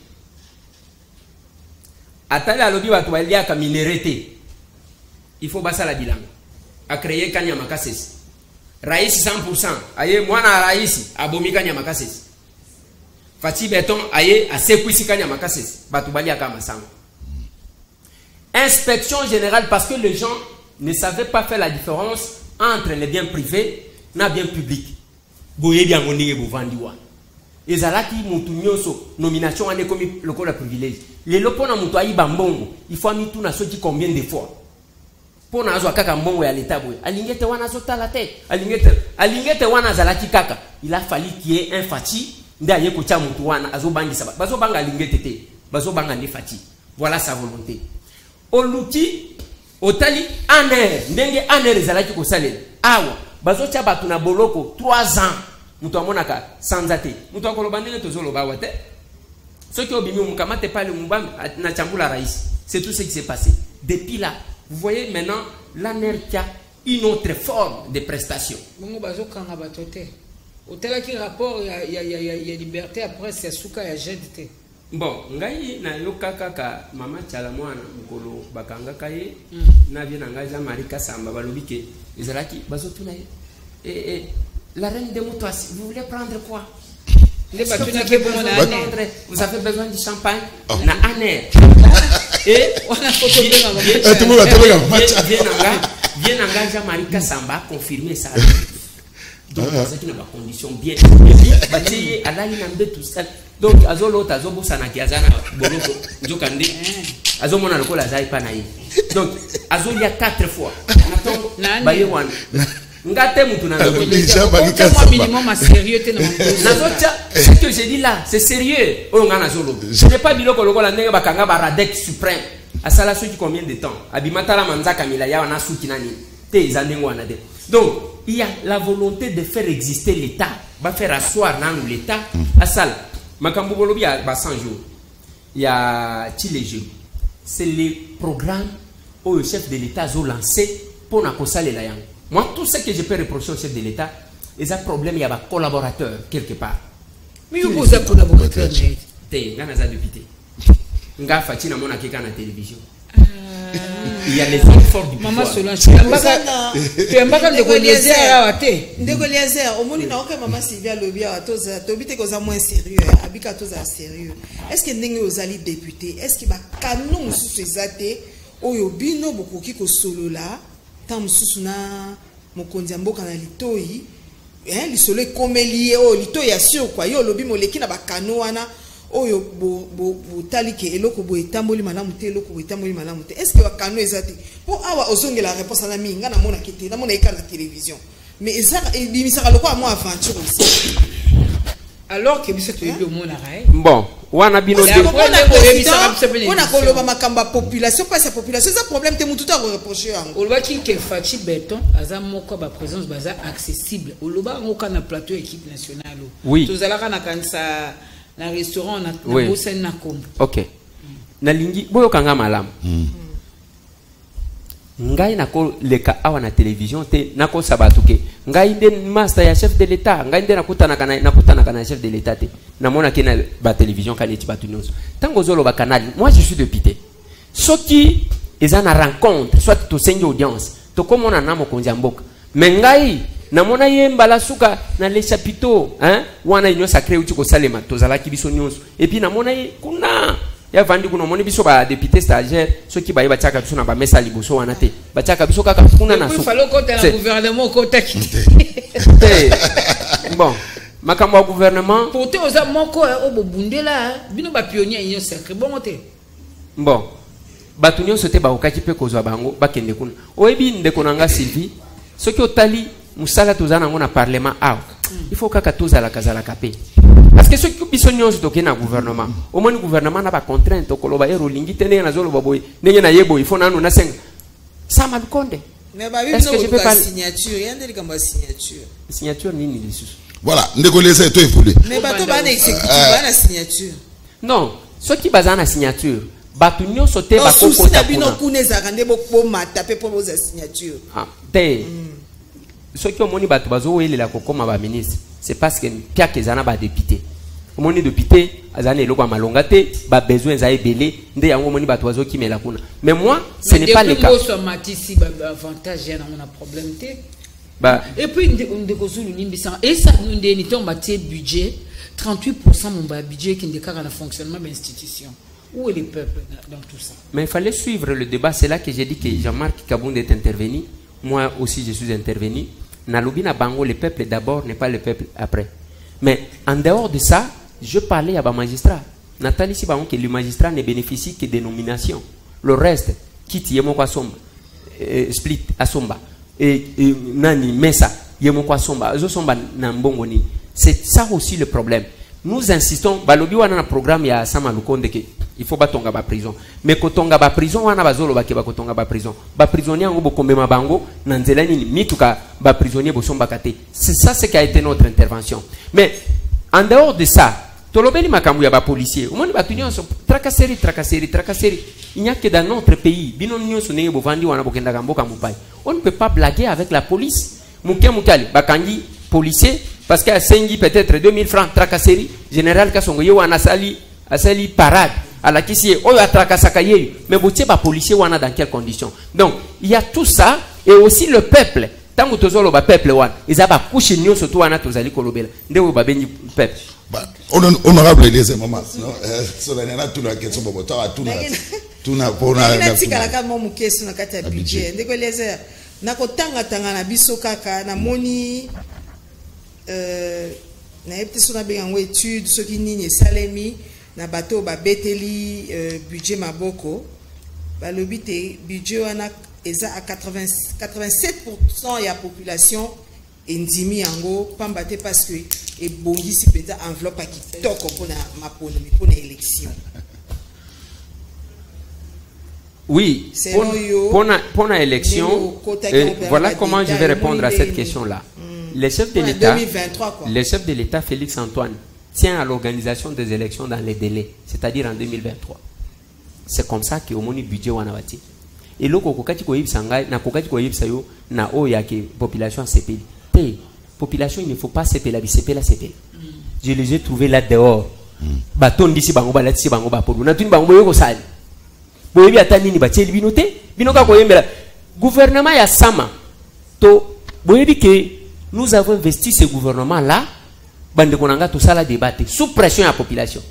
D: Atali Alobi Watualia Kaminerete, il faut basser la bilan. A créé Kanyamakases. Raïs 100%. Aye, moi na Raïs, Abomi Kanyamakases. Fatih Béton, aye, a Sekwisi Kanyamakases. Batubalia Kamasang. Inspection générale parce que les gens ne savaient pas faire la différence entre les biens privés et les biens publics. Boye bien on est bovandiwa. Et zalaki mutunyoso nomination ane comme le col privilège. Les lopona mutoyi bambongo, il faut ami tout na soti combien de fois. Pour na zo kaka mbongo ya l'état boye. Alingete wana zota la tête. Alingete wana zalaki kaka. Il a fallu qu'il y ait un fati nda ye ko cha mutu wana azo bangi saba. Bazo banga alingete te. Bazo banga ne fati. Voilà sa volonté. Oluti otali aner ndenge aner ezalaki ko salela awa bazotia batu na boloko 3 ans mutu amonaka sanzate mutu akoloba ndenge tozoloba wate ceux qui obimi mukamate pale mubambi na chambula rais. C'est tout ce qui s'est passé depuis là. Vous voyez maintenant l'aner qui a une autre forme de prestation.
E: Bongo bazokanga batote otelaki rapport ya liberté après c'est suka ya JDT.
D: Bon, ngai na yokaka ka mama chala mwana mukolo bakanga kaye na bien ngaja Marika Samba balobike ezalaki bazotuna la reine de Moutouassi, vous voulez prendre quoi? Vous avez besoin de champagne na aner et on a photo bien ngaja Marika Samba confirmer ça. Donc ça qui n'a pas condition bien bati alali na mbe tout ça. Donc azolo tazobo sana kiazana boloko njokande azomona lokola zai pa na ye. Donc azolia 4 fois natongo baye wana ngate mutu na
E: moi minimum sérieux te na
D: nazotia. Ce que j'ai dit là c'est sérieux olonga nazolo. Je n'ai pas biloko lokola ndenge bakanga ba radek suprême asala soki combien de temps abimatala manzaka milaya wana suki nani te izandengo wana de. Donc il y a la volonté de faire exister l'État, va faire asseoir dans l'État à salle. Makambo bolobi ya ba 100 jours. Il y a Tchilegelo. C'est les programmes où le chef de l'État a lancé pour na kosale la yang. Moi tout ce que je peux reprocher au chef de l'État, il y a un problème, il y a un collaborateur quelque part.
E: Mais vous avez un collaborateur.
D: Té, ngana za député. Nga fati na mona keka na télévision. Il y a les hommes forts du pouvoir.
E: Maman Solange, tu es pas de Goliazer à Waté.
F: De Goliazer, au monde, ok, maman Sylvia Lobia, Tobite Koza moins sérieux, Abika Toza sérieux. Est-ce que n'est aux alliés députés, est-ce qu'il va canon sous ces athées, au Yobino, beaucoup qui ko solo là, tam susuna, Mokondiambo Kanalitoi, hein, le soleil comme lié, oh, l'itoy assure quoi, yo lobi moleki na ba kanoana. Oyo bo talike eloko bo etamboli malamu te eloko bo etamboli malamu te. Est-ce que wakano ezati pour awa ozonge la réponse na minga na mona kete na mona ekala télévision mais ezaka ebimisa loko à moi aventure aussi
E: alors que biso to yebi omona rae
D: bon wana bino
F: on a koloba makamba population pas sa population ça problème te mutu ta reprocher yango
E: oloba ki ke Fachi Beton aza moko ba présence baza accessible oloba ngoka na plateau équipe nationale
D: oui
E: tozalaka na kanisa na restaurant na bosen na kombo
D: OK na lingi boyo kanga malamu ngai nako leka awa na télévision te nako sabatuke ngai nde master ya chef de l'état ngai nde nakutana kana chef de l'état te namona ke na ba télévision kaneti batu nyonso tango zolo ba canal moi je suis député soki ezana rencontre soit to sengi audience to komona na mokonzi mboka mais ngai namona yemba la suka na les chapiteaux wana union sacrée uti ko salema tozala ki biso nyonso et puis namona kuna ya vandi kuno moni biso ba député stagiaire soki ba yeba chaka biso na ba mesa liboso wana te ba chaka biso kaka kuna na
E: suka falo kota na gouvernement kota kite
D: bon makambo ya gouvernement
E: porté oza moko obobundela bino ba pionnier union sacrée bon te
D: bon batu nyonso te ba okaki pe kozwa bango bakende kuna oyebi ndeko nanga Sylvie soki otali musala tozana ngona parlement il faut kaka tozala kazala kapé parce que ceux qui biso nyonso toke na gouvernement au moins gouvernement na ba contrainte okoloba ero lingi tene na zolo baboy ndenge na yebo il faut nanu na senga sama bikonde
F: mais ba bibi no ba signature yande likamba signature
D: nini lisusu
C: voilà ndeko lesa to évoluer
F: mais bato ba na exécutif ba na signature
D: non ceux qui bazana na signature batu nyonso te ba
F: kokota kuna bino kuneza kande bokoma taper pour vos signature
D: te ceux qui ont moni batu bazo welela kokoma ba ministre c'est parce que pia kezana ba député moni député azana eloko malonga te ba besoin za ebele nde yango moni batu bazo kimela kuna mais moi ce n'est pas le cas
E: mais matisi ba avantage ya na problème te et puis ndeko zulu nimbisa et ça nous ndeni tomba te budget 38% mon budget qui ndeka na fonctionnement de l'institution. Où est le peuple dans tout ça?
D: Mais il fallait suivre le débat. C'est là que j'ai dit que Jean-Marc Kabound est intervenu. Moi aussi, je suis intervenu. Nalobi na bango, le peuple d'abord n'est pas le peuple après. Mais en dehors de ça, je parlais à ma magistrat. Nathalie si bango que le magistrat ne bénéficie que des nominations. Le reste, quitte yemo kwa somba, split asomba, et nani mesa yemo kwa somba, zo somba na mbongo ni. C'est ça aussi le problème. Nous insistons, balobi wana na programme ya Sama Lukonde que il faut batonga ba prison. Mais kotonga ba prison wana bazolo ba ke ba kotonga ba prison. Ba prisonnier ngo bokombe mabango na nzela nini mituka ba prisonnier bosomba kate. C'est ça ce qui a été notre intervention. Mais en dehors de ça, tolobeli makambu ya ba policier. Omoni ba tunyo so tracasserie. Il n'y a que dans notre pays, bino nyonso nenge bovandi wana bokenda kamboka mupai. On ne peut pas blaguer avec la police. Muke mukali bakangi policier parce qu'il a sengi peut-être 2000 francs tracasserie général Kasongo yo wana asali parade à la kisi oyo atrakasaka yeyo mais botie ba policier wana dans quelles conditions. Donc il y a tout ça et aussi le peuple tango tozolo ba peuple wana ezaba couche nyonso to wana tozali kolobela ndewo ba benyi peuple
C: honorable les moments non cela n'a tout la question bobo à tout na pona
F: na tikala ka mo mukesu na kati ya budget ndeko lezer na kotanga tanga na biso kaka na moni na yepte sona bengango étude soki nini salemi na bato ba beteli budget maboko balobi te budget wana eza à 87% ya population endimi yango pamba te parce que et bongisi peza enveloppe a kitoko pona mapono mi pona élection.
D: Oui, pour la élection, voilà comment je vais répondre à cette question-là. Le chef de l'État, Félix Antoine, tient à l'organisation des élections dans les délais, c'est-à-dire en 2023. C'est comme ça que au moni budget wanabati. Et là, kokati ko yibsanga na kokati ko yibsayo na o ya ke population CPL. Population, il ne faut pas CPL, la CPL. Je les ai trouvés là dehors. Baton d'ici bango balati bango ba pour na tuni bango yo ko sali. Boyebi atani ni batieli binote binoka koyembela gouvernement ya Sama to boyebi que nous avons investi ce gouvernement là bande konanga to sala débat sous pression à la population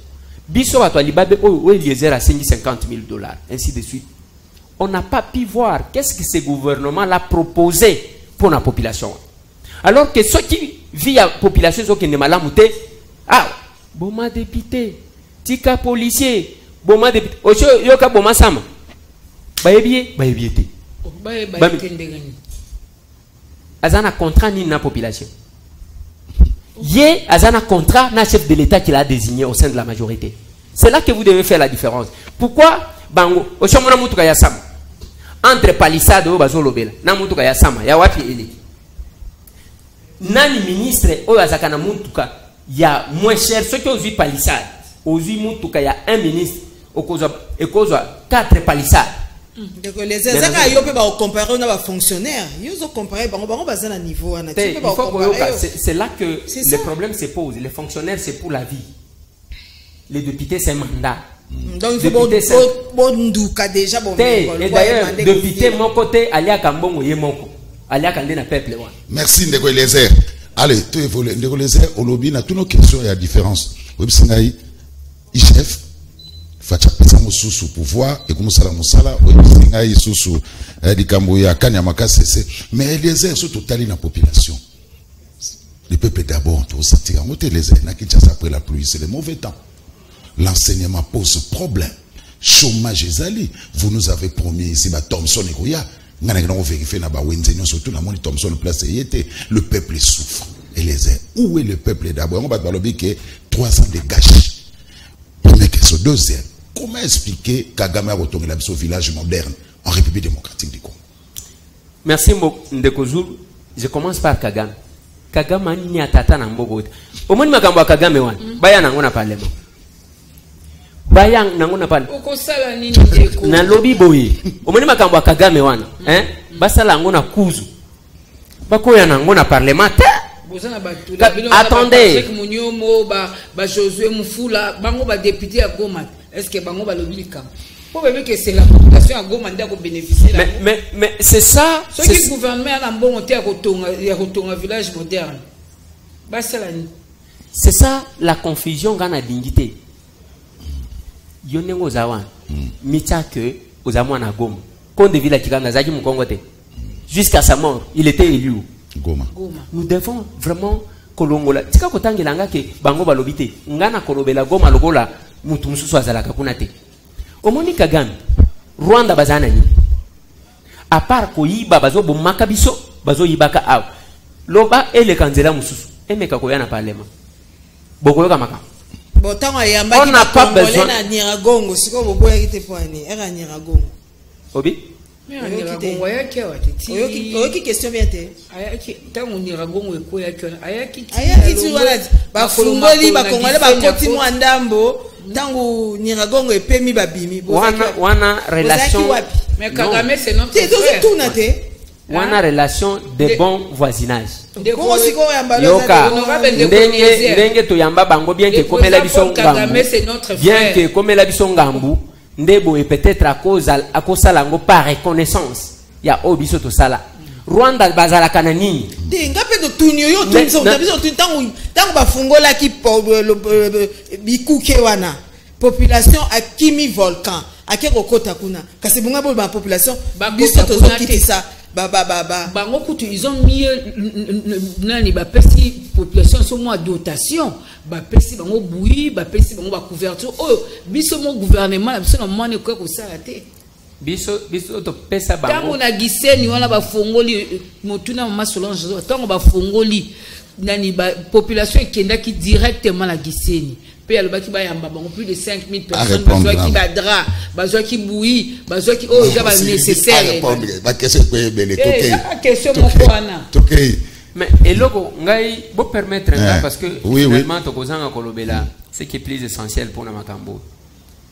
D: biso bato alibabe o Eliezer a signé $50,000 ainsi de suite. On n'a pas pu voir qu'est-ce que ce gouvernement l'a proposé pour la population, alors que ceux qui vivent la population sont qui ne malamouté boma député tika policier boma de ocho yoka boma sama bayebié te azana contrat ni na population ye azana contrat na chef de l'État qui l'a désigné au sein de la majorité C'est là que vous devez faire la différence. Pourquoi bango oshomona mutuka ya sama entre palissade o bazolobela na mutuka ya sama ya wapi ele nani ministre o azakana mutuka ya moins cher ce que ozi palissade ozi mutuka ya un ministre okozwa 4 palissades.
F: Donc les ezaka yo pe ba comparer na ba fonctionnaire yo zo comparer bango baza na niveau na tu peux pas comparer.
D: C'est là que le problème se pose. Les fonctionnaires c'est pour la vie. Les députés c'est un mandat.
F: Donc il faut bon nduka déjà bon.
D: Et d'ailleurs député mon côté alia kambongo ye moko alia kande na peuple wa.
C: Merci Ndeko Eliezer. Allez, tu évolues Ndeko Eliezer au lobby na toutes nos questions il y a différence. Oui singai chef facha pesa mususu pouvoir et comme ça la musala oui singai susu dikambo ya kanyamaka cessé mais Eliezer surtout tali na population. Le peuple d'abord tout ça tire on Eliezer na Kinshasa après la pluie c'est le mauvais temps. L'enseignement pose problème. Chômage ezali. Vous nous avez promis ici, Thomson et Goya. Nous avons vérifié surtout la monnaie Thomson place était. Le peuple souffre. Et les airs. Où est le peuple d'abord? On va parler que 3 ans de gâchis. Première question. Deuxième. Comment expliquer Kagame a retourné là au village moderne en République démocratique du Congo?
D: Merci Ndekozulu. Je commence par Kagame. Kagame ni atata na mbogo. Omoni makambo ya Kagame wana. Baya na ngona parlement. Bayang nangona pan
E: okosala nini ndeko
D: na lobby boy omoni makambo Kagame wana basala ngona kuzu bakoya nangona parlementaire
E: bozana batu
D: attendez
E: avec Munyomo ba Josué Mufula bango ba député à Goma est-ce que bango ba lobby kam pour même que c'est la population à Goma ndako bénéficier
D: mais c'est ça
E: ce qui gouvernement à mbongo te ya kotonga village moderne basala ni
D: c'est ça la confusion gana dignité. Yonengo zawan mita que aux amours na Goma quand de villa kikanga zaki mukongote jusqu'à sa mort il était élu
C: Goma.
D: Nous devons vraiment kolongola tika kotangela ke bango balobite ngana kolobela Goma lokola mutu mususu azalaka kuna te omoni Kagame Rwanda bazana ni à part ko yiba bazo bomaka biso bazo yibaka aw loba ele kanzela mususu emeka ko yana parlement bokoyoka maka.
F: On n'a pas besoin de Niragongo, c'est comme vous avez été poigné. Era Niragongo.
D: Obi?
E: Niragongo ayaki awatiti.
F: Oyoki question bien te.
E: Ayaki tango Niragongo ekoyaki ayaki.
F: Ayaki tu wala ba fungoli ba kongole ba koti mwandambo tango Niragongo epemi babimi.
D: Wana relation.
E: Mais Kagame c'est notre frère.
F: C'est tout naté.
D: Wana relation de bon voisinage.
F: Yoka
D: ndenge to yamba bango bien que comme la biso ngambu bien que comme la biso ngambu ndebo et peut-être à cause lango par reconnaissance ya obiso to sala Rwanda bazala kanani
F: ngape to tunyo yo tango bafungola ki bikuke wana population akimi volcan akeko kota kuna kasi bunga bo ba population biso to zokitisa
E: bango kutu ils ont mis nani ba pesi population sur moi dotation ba pesi bango bouilli ba pesi bango ba couverture oh biso mon gouvernement biso na mane ko sala te
D: biso to pesa bango
E: tango na giseni wana ba fongoli motuna mama Solange tango ba fongoli nani ba population ekendaki directement na giseni pe alobaki ba yamba bango plus de 5000 personnes besoin qui ba dra besoin qui bouilli besoin qui oh ça va nécessaire
C: ba question ko ebele toké
E: question moko wana
C: toké
D: mais eloko ngai bo permettre parce que finalement to kozanga kolobela ce qui est plus essentiel pour na makambo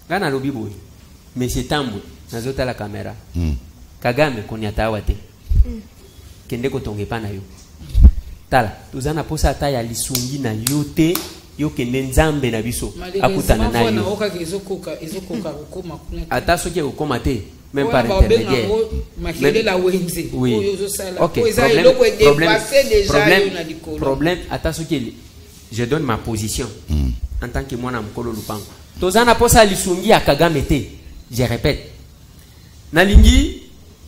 D: ngana lobi boy mais c'est tambo nazota la caméra Kagame konyata wate kende ko tonge pa na yo tala tuzana posa ata ya lisungi na yote yokende nzambe na biso akutana na yo ata soki okoma te même par intermédiaire oui ok problème ata soki je donne ma position en tant que mwana mkolo lupango tozana posa lisungi ya Kagame te je répète nalingi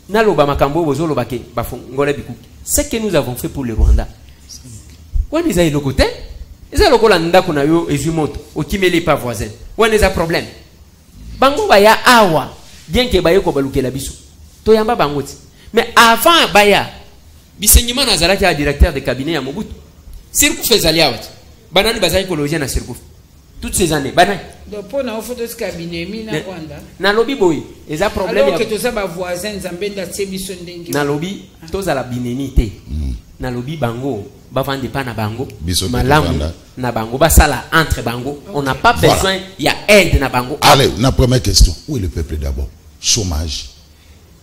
D: naloba makambo bozoloba ke bafongole bikuki ce que nous avons fait pour le Rwanda on les a éloqué ils ont lokola ndako na yo ezumoto okimeli pas voisin on les a problème bango baya awa bien que baye ko balukela biso to yamba bangoti mais avant baya bisenyima nazala ki directeur de cabinet ya Mobutu sirku fezali awati banani bazali ko loger na sirku toutes ces années. Banay.
E: Donc pour na photo ce cabinet mi na Rwanda.
D: Na lobby boy, et ça problème.
E: Alors que tous ça ba voisins zambenda tsebiso ndenge.
D: Na lobby, tous à la binémité. Na lobby bango, ba vendre pas na bango. Malamu na bango, ba sala entre bango. On n'a pas besoin, il y a aide na bango.
C: Allez, la première question. Où est le peuple d'abord? Chômage.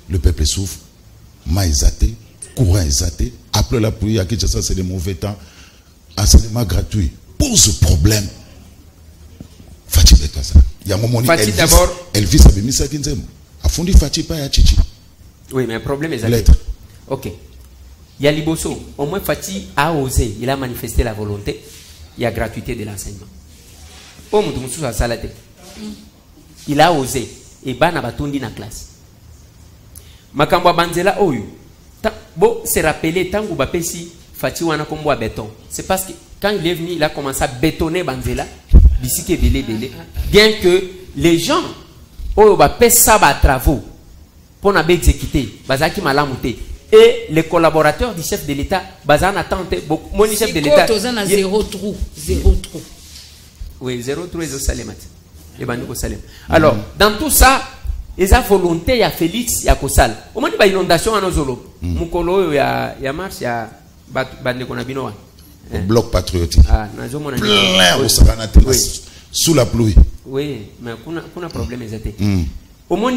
C: Le peuple souffre. Maïsaté, courant exaté. Après la pluie, à Kinshasa, c'est des mauvais temps. Enseignement gratuit. Pose problème. Fati Bekasa. Il y a un moment où Elvis a mis ça qui nous a fondé Fati pas à Chichi.
D: Oui, mais le problème est
C: lettre.
D: Ok. Il y a Liboso. Au moins Fati a osé. Il a manifesté la volonté. Il y a gratuité de l'enseignement. Il a osé. Et ben a batundi na classe. Makamba Banzela Oyu. Bon, c'est rappelé tant que Bapesi Fati wana kombo béton. C'est parce que quand il est venu, il a commencé à bétonner Banzela. Bien que les gens Oyo Bapesi ça ba travaux pour na exécuter, bazaki malamuté. Et les collaborateurs du chef de l'État, bazan attente beaucoup. Mon chef de l'État.
E: Zéro trou.
D: Oui, zéro trou et Salem. Alors, dans tout ça, ils ont volonté, il y a Félix, il y a Kosal. Au moins, il y a une inondation à nos zolos. Mukolo, il y a Mars, il y a Bande Konabino.
C: Bloc patriotique. Plein au sous la pluie.
D: Oui, mais on a un problème. Au moins,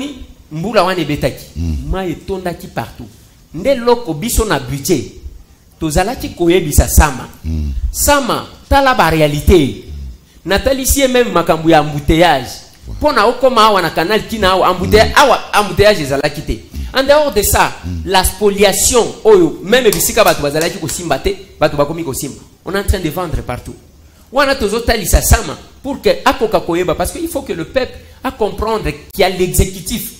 D: Mboula wane betaki. Ma etondaki partout. Nde loko biso na budget. Tozalaki koyebisa sama. Sama, tala ba réalité. Nathalie si même makambu ya embouteillage. Pona okoma awa na canal kina awa embouteillage ezalaki te. En dehors de ça, la spoliation oyo même bisika batu bazalaki ko simba te, batu bakomi ko simba. On est en train de vendre partout. Wana tozotalisa sama pour que akoka koyeba parce qu'il faut que le peuple a comprendre qu'il y a l'exécutif.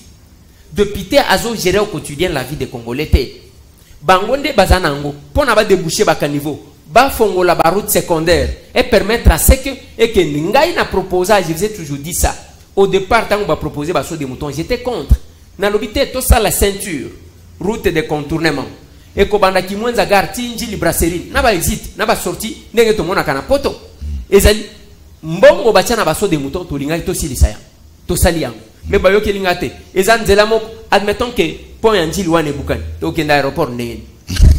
D: Depuis te azo gérer au quotidien la vie des Congolais te. Bangonde bazanango pona ba déboucher ba caniveau. Ba fongola ba route secondaire et permettre à ce que et que ngai na proposé, je vous ai toujours dit ça. Au départ quand on va proposer ba saut des moutons, j'étais contre. Na lobité tout ça la ceinture, route de contournement. Et ko banda ki mwenza gare tinji li brasserie, na ba exit, na ba sortie, ndenge to mona kana poto. Ezali mbongo ba tia na ba saut des moutons to linga to silisa ya. To sali yango. Mais ba yo ke linga te. Ezan zela moko admettons que point en dit wane bukani. To ke nda aéroport ndenge.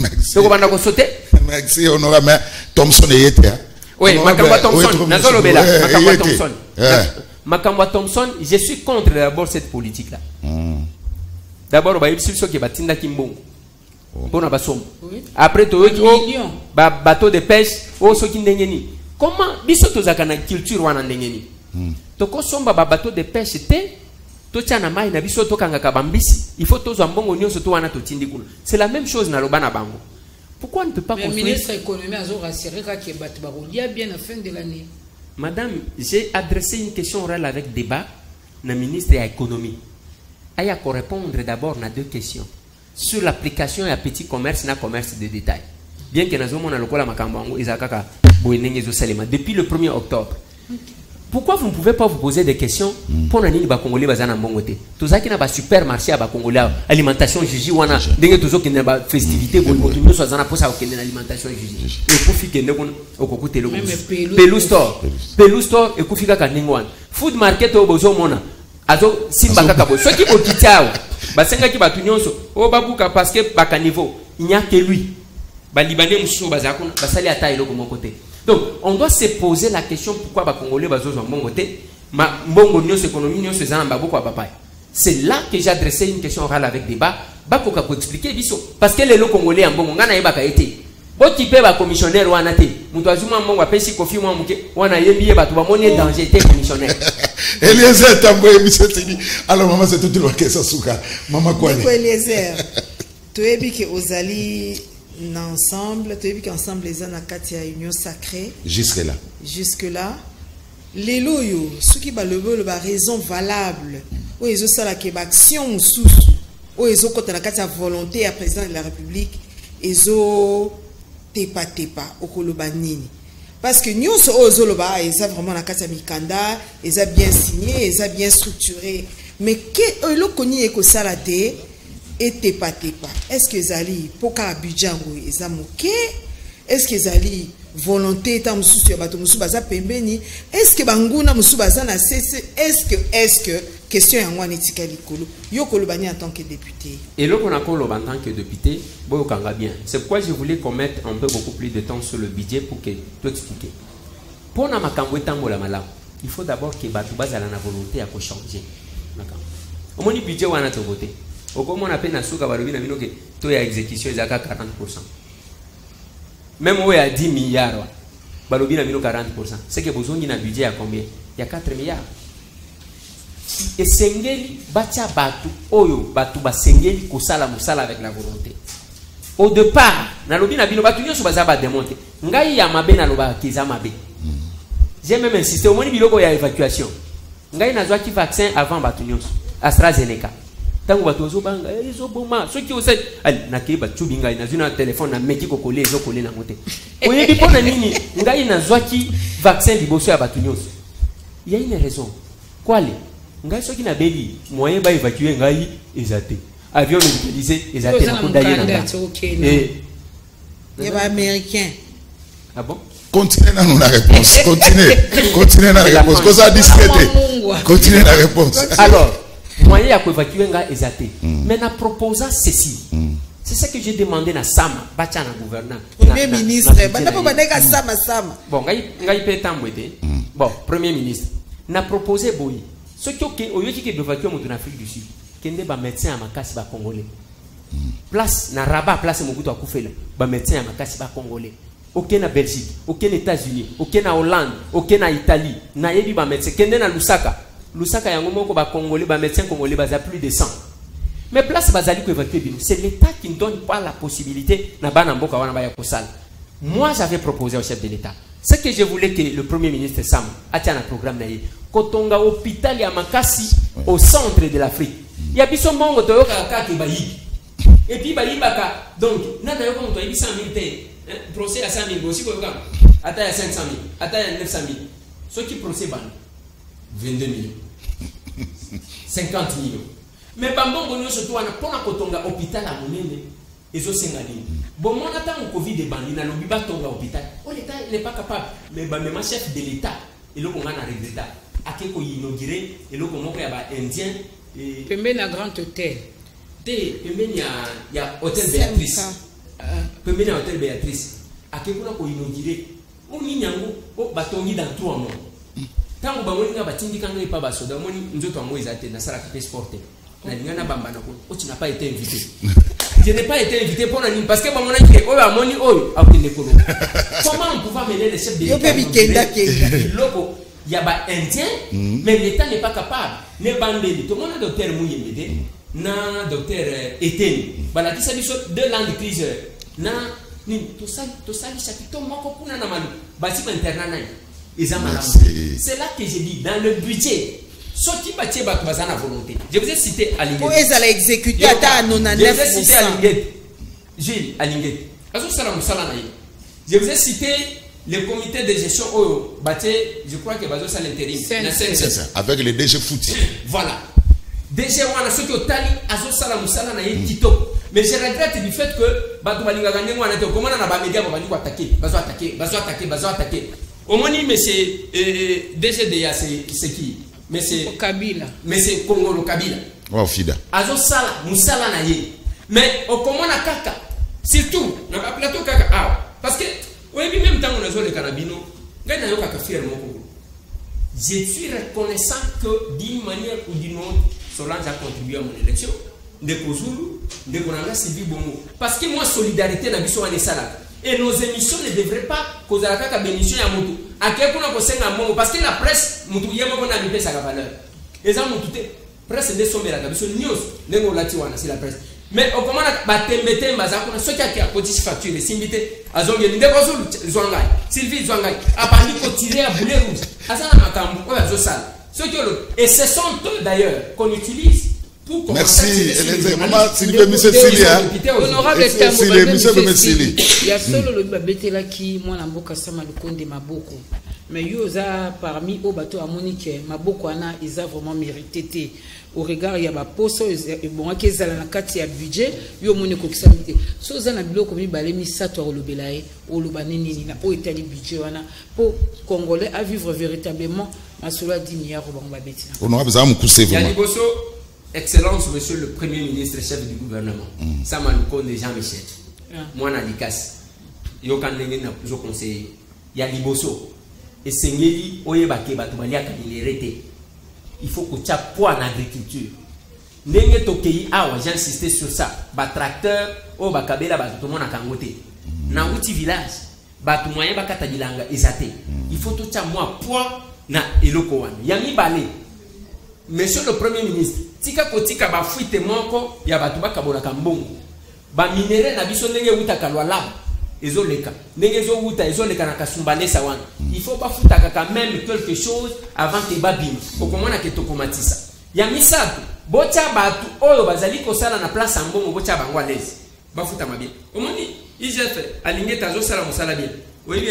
C: Merci.
D: Ko banda ko sauter.
C: Merci, honorable, mais Thompson est été.
D: Oui, Makamba Thompson, Nazolo Bela, Makamba Thompson. Makamba Thompson, je suis contre d'abord cette politique-là. D'abord, il y a ceux qui battent Kimbongo. Après, tu as bateau de pêche, ceux qui n'ont comment, biso tozaka na culture wana ndengeni. Toko somba bateau de pêche te, to tchana mai na biso to kanga kabambisi. Il faut tozo mbongo nyonso to wana to tindi kuna. C'est la même chose na lobana bango. Pourquoi on ne peut pas construire?
E: Le ministre de l'économie a rassuré qu'il y a bien à la fin de l'année.
D: Madame, j'ai adressé une question orale avec débat au ministre de l'économie. Il y a qu'à répondre d'abord à deux questions. Sur l'application de petit commerce et commerce de détail. Bien que nous avons depuis le 1er octobre. Pourquoi vous ne pouvez pas vous poser des questions pour les Congolais bazana mbongote? Tout ça qui n'a pas supermarché à Congolais alimentation Gigi wana dengue toujours qui n'a pas festivité pour nous soit zana pour ça aucune alimentation Gigi. Et pour filer ne kon okokuté le Pelou store et kufika kaningwana. Food market au bozo mona. Azo simba kakabo. Ceux qui au kitao basenga ki batu nyonso o babuka parce que baka niveau il n'y a que lui. Ba libanais musu bazakuna basali ata iloko mon côté. Donc, on doit se poser la question pourquoi les Congolais sont en bon côté. C'est là que j'ai adressé une question orale avec débat. Pour expliquer parce que les Congolais en bon moment n'ont été. Bon type de commissionnaire ou anaté. Moutouazuma mon va pêcher kofi moi mouké. On a yébié batu ba monnaie danger té commissionnaire.
C: Eliezer Tamboye monsieur Tini. Alors maman c'est tout le question souka. Maman quoi?
F: Eliezer. Tu es bien que Ozali ensemble, tu as vu qu'ensemble les Anakatia Union Sacrée. Jusque là. Les loyaux, ceux qui ont la raison valable, où ils ont ça la action sous, où ils ont quand la volonté à président de la République, ils ont tepa au Kolobanini. Parce que nous sommes ils ont vraiment la carte Mikanda, ils ont bien signé, ils ont bien structuré. Mais que le connaît que ça la dé et tepa. Est-ce que Zali, pour qu'à Abidjan, ils ont moqué, est-ce que ezali volonté ta mususu ya bato mususu baza pembeni, est-ce que banguna mususu baza na cesse, est-ce que question yango wana etika likolo yo kolobani en tant que député
D: et là qu'on a en tant que député boyo kanga bien. C'est pourquoi je voulais qu'on mette un peu beaucoup plus de temps sur le budget pour que tu expliques. Pour na makambo etambola malamu, il faut d'abord que bato bazala na volonté ya ko changer makambo. Omoni budget wana to voter. Okomo na pena suka balobi na bino ke to ya exécution ezaka 40%. Même où il y a 10 milliards, balobi na bino 40%. C'est que besoin d'un budget à combien? Il y a 4 milliards. Et sengeli batia batu oyo batu ba sengeli kosala musala avec la volonté. Au départ, na lobi na bino batu nyoso baza ba démonter. Ngai ya mabe na loba kiza mabe. J'ai même insisté au moni biloko ya évacuation. Ngai nazwa ki vaccin avant batu nyoso. AstraZeneca. Tango batu ozo banga ezo boma soki osai ali nakeba tsubi ngai nazuna téléphone na meki kokole ezo kole na moté. Oyebi pona nini ngai nazwa ki vaccin liboso ya batu nyoso. Il y a une raison. Quoi les ngai soki na beli moyen ba évacuer ngai ezate avion médicalisé ezate na kondaye na
F: et les américains.
D: Ah bon?
C: Continuez dans la réponse. Continuez dans la réponse. Cause à discuter. Continuez dans la réponse.
D: Alors, moyen ya ko évacuer ngai ezate. Mais na proposant ceci. C'est ça que j'ai demandé na Sama, bacha na gouverneur.
F: Premier ministre, banda po bandeka sama.
D: Bon, ngai pe tambwete. Bon, premier ministre n'a proposé boy. Ce qui est au lieu de évacuer en Afrique du Sud, kende ba médecin à makasi ba congolais. Place na Rabat, place Mobutu akufela, ba médecin à makasi ba congolais. Aucun na Belgique, aucun États-Unis, aucun na Hollande, aucun na Italie, na yebi ba médecin kende na Lusaka. Lusaka yango moko ba congolais, ba médecin congolais baza plus de 100. Mais place bazali ko évacuer bino, c'est l'État qui ne donne pas la possibilité na bana mboka wana ba ya kosala. Moi j'avais proposé au chef de l'État. Ce que je voulais que le Premier ministre Sam ait un programme naïe. Kotonga hôpital ya makasi au centre de l'Afrique. Il y a biso mongo toyoka kaka bayi. Et puis bayi baka donc nana yoko moto yebi 100 000 procès à 100 000 aussi koyoka. Ata ya 500 000, ata ya 900 000. Ce qui procès ban 22 millions. 50 millions. Mais bambongo nyo surtout wana pona kotonga hôpital à monene ezo sengani. Bon mon ata mon Covid de bandi na lobi ba tonga hôpital. Oh l'État n'est pas capable. Mais ba même chef de l'État et le konga na résultat. Akeko inauguré et le comment ya ba indien et
E: pembe na grand hôtel
D: pembe ya hôtel Béatrice pembe na hôtel Béatrice akeko na ko inauguré o ni nyango o batongi dans 3 mois tango ba moni nga batindi kanga ipa ba soda moni nzoto ngo ezate na sala ka sporter na lingana bamba na ko o tu n'as pas été invité. Je n'ai pas été invité pour l'année parce que mon ami dit oh amoni oh akende kolo. Comment on pouvait mener les chefs de l'État? Il y a pas indien, mais l'État n'est pas capable. Ne bandeli. Tout le monde a docteur Mouyemede, na docteur Etienne. Voilà qui s'habille sur 2 langues de crise. Na ni tout ça chapitre moko kuna na malu. Basi internat na. C'est là que j'ai dit dans le budget. Sorti bâti bazana volonté. Je vous ai cité à Linguet.
F: Pour eux à exécuter à 99%.
D: Je vous ai cité à Linguet. Gilles à Linguet. Je vous ai cité le comité de gestion Oyo. Je crois que Bazo ça l'intérim.
C: C'est ça. Avec les DG foot.
D: Voilà. DG wana ceux qui ont tali azo sala musala na ye kitoko. Mais je regrette du fait que Bato balinga gagné wana te comment na ba média ba bali ko attaquer. Au moins mais c'est DG de ya c'est qui? Mais c'est
E: Kabila.
D: Mais c'est Congolo Kabila.
C: Oh Fida.
D: Azo sala musala na ye. Mais au comment na kaka surtout na ba plateau kaka parce que oui même temps on a joué le carabino ngana yo kaka fier moko. Je suis reconnaissant que d'une manière ou d'une autre Solange a contribué à mon élection de Kozulu de Konanga Sylvie Bongo parce que moi solidarité na biso wana sala et nos émissions ne devraient pas causer la kaka bénédiction ya mutu akekuna kosenga mongo parce que la presse mutu yemo kona mipé sa valeur eza mutu te presse de sombela ka biso news nengo lati wana c'est la presse mais au comment ba tembete mbaza kuna soki akia petite facture simbité azongeli ndeko zulu zwangai Sylvie zwangai apandi ko tirer à boulet rouge azana makambo ko azo sala soki lo et ce sont eux d'ailleurs qu'on utilise.
C: Merci, maman Sylvie Monsieur Silia.
E: Honorable
C: Monsieur Silia.
E: Il y a solo le babetela qui moi na mboka sama le konde maboko. mais yoza parmi au bateau à Monique maboko ana ils a vraiment mérité au regard ya ba poso et bon akezala na kati ya budget yo moni ko kisamite so za na biloko mi balemi sato olobela e olobane nini na o etali budget wana pour congolais à vivre véritablement masolo 10 milliards au bango babeti na
C: honorable za mukuse vraiment
D: Yaliboso excellence monsieur le premier ministre chef du gouvernement ça m'a le Jean Michel moi na likasi yo kan ndenge na zo conseiller Yaliboso et sengeli oyebake bato baliaka minerete il faut que tu aies poids en agriculture. Ndenge tokei awa j'insiste sur ça. Ba tracteur o ba kabela ba tout le monde a kangote. Na uti village ba tout moyen ba kata bilanga ezate. Il faut tout ça moi poids na eloko wana. Ya mi balé. Monsieur le premier ministre, tika kotika ba fuite moko ya batu ba kabola kambongo. Ba minere na biso ndenge uta kalwa labo. Ezoleka. Ndenge zo uta ezoleka na kasumbale sawana. Il faut pas foutre quand même quelque chose avant que babim. Au comment on a que tokomatisa. Ya misato. Bocha batu oyo bazali ko sala na place ambongo bocha bangwa lezi. Ba futa mabia. Omoni IGF alingeta zo sala musala bien. Oui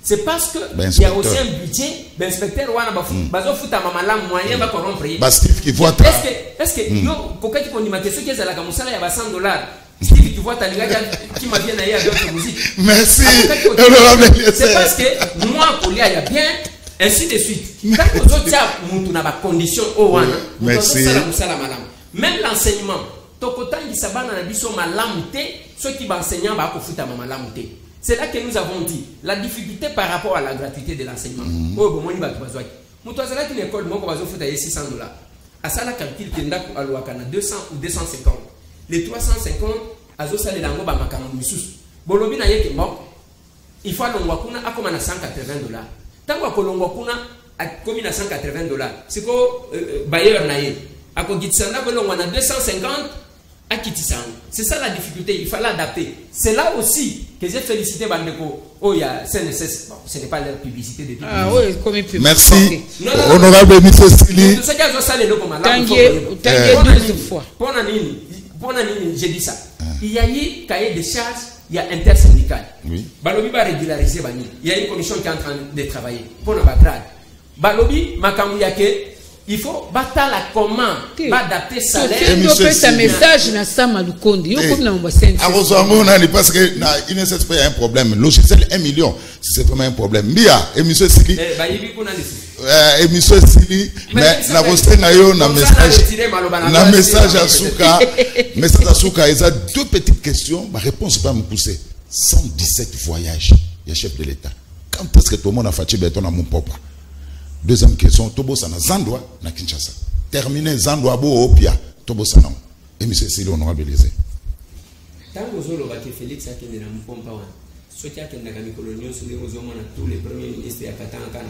D: c'est parce que il y a aussi un budget d'inspecteur wana ba futa bazo futa mamala moyen ba corrompre.
C: Ba Steve qui voit
D: est-ce que yo kokati ko ndimate soki ezala ka musala ya ba $100. Steve, tu vois, tu qui m'a bien aillé à d'autres musiques.
C: Merci.
D: C'est parce que moi, il y a bien, ainsi de suite. Quand vous avez des conditions, même l'enseignement, ceux qui enseignent, c'est là que nous avons dit la difficulté par rapport à la gratuité de l'enseignement. Une école, $600. À ça, la calcul, 200 ou 250. Les 350, azo sale lango ba makambo misusu. Bolobi na yeke mboko. Il faut longwa kuna akoma na $180. Tango akolongwa kuna akomi na $180. Siko bailleur na ye. Akogitsana kolongwa na 250 akitisan. C'est ça la difficulté, il fallait adapter. C'est là aussi que j'ai félicité Bandeko. Oh il y a CNSS, bon, ce n'est pas leur publicité de tout.
E: Ah oui, comme publicité.
C: Merci. Honorable Monsieur Sili.
D: Tout ce qui a sale le comme là. J'ai dit ça. Il y a eu cahier de charges, il y a intersyndical. Oui. Balobi va régulariser Bani. Il y a une commission qui est en train de travailler. Pour la grade. Balobi, Makamuyake, il faut battre la commande, adapter salaire.
E: Tu fais un message na Sama Lukondi.
C: Parce que il y a un problème. Logiciel 1 million, c'est vraiment un problème. Bia, et monsieur Sili. Et monsieur Sili, mais la roster na yo na message à Souka. Message à Souka, il y a deux petites questions. Ma réponse pas me pousser. 117 voyages. Il y a chef de l'État. Quand est-ce que tout le monde a fait béton à mon papa? Deuxième question, Tobo Sana Zandwa na Kinshasa. Terminé Zandwa Bo Opia, Tobo Sana. Et monsieur Sili, on aura belisé.
D: Tant que vous avez Félix a été dans mon pompa, ce qui a été dans la colonie, sur les hommes, tous les premiers ministres à Katanga.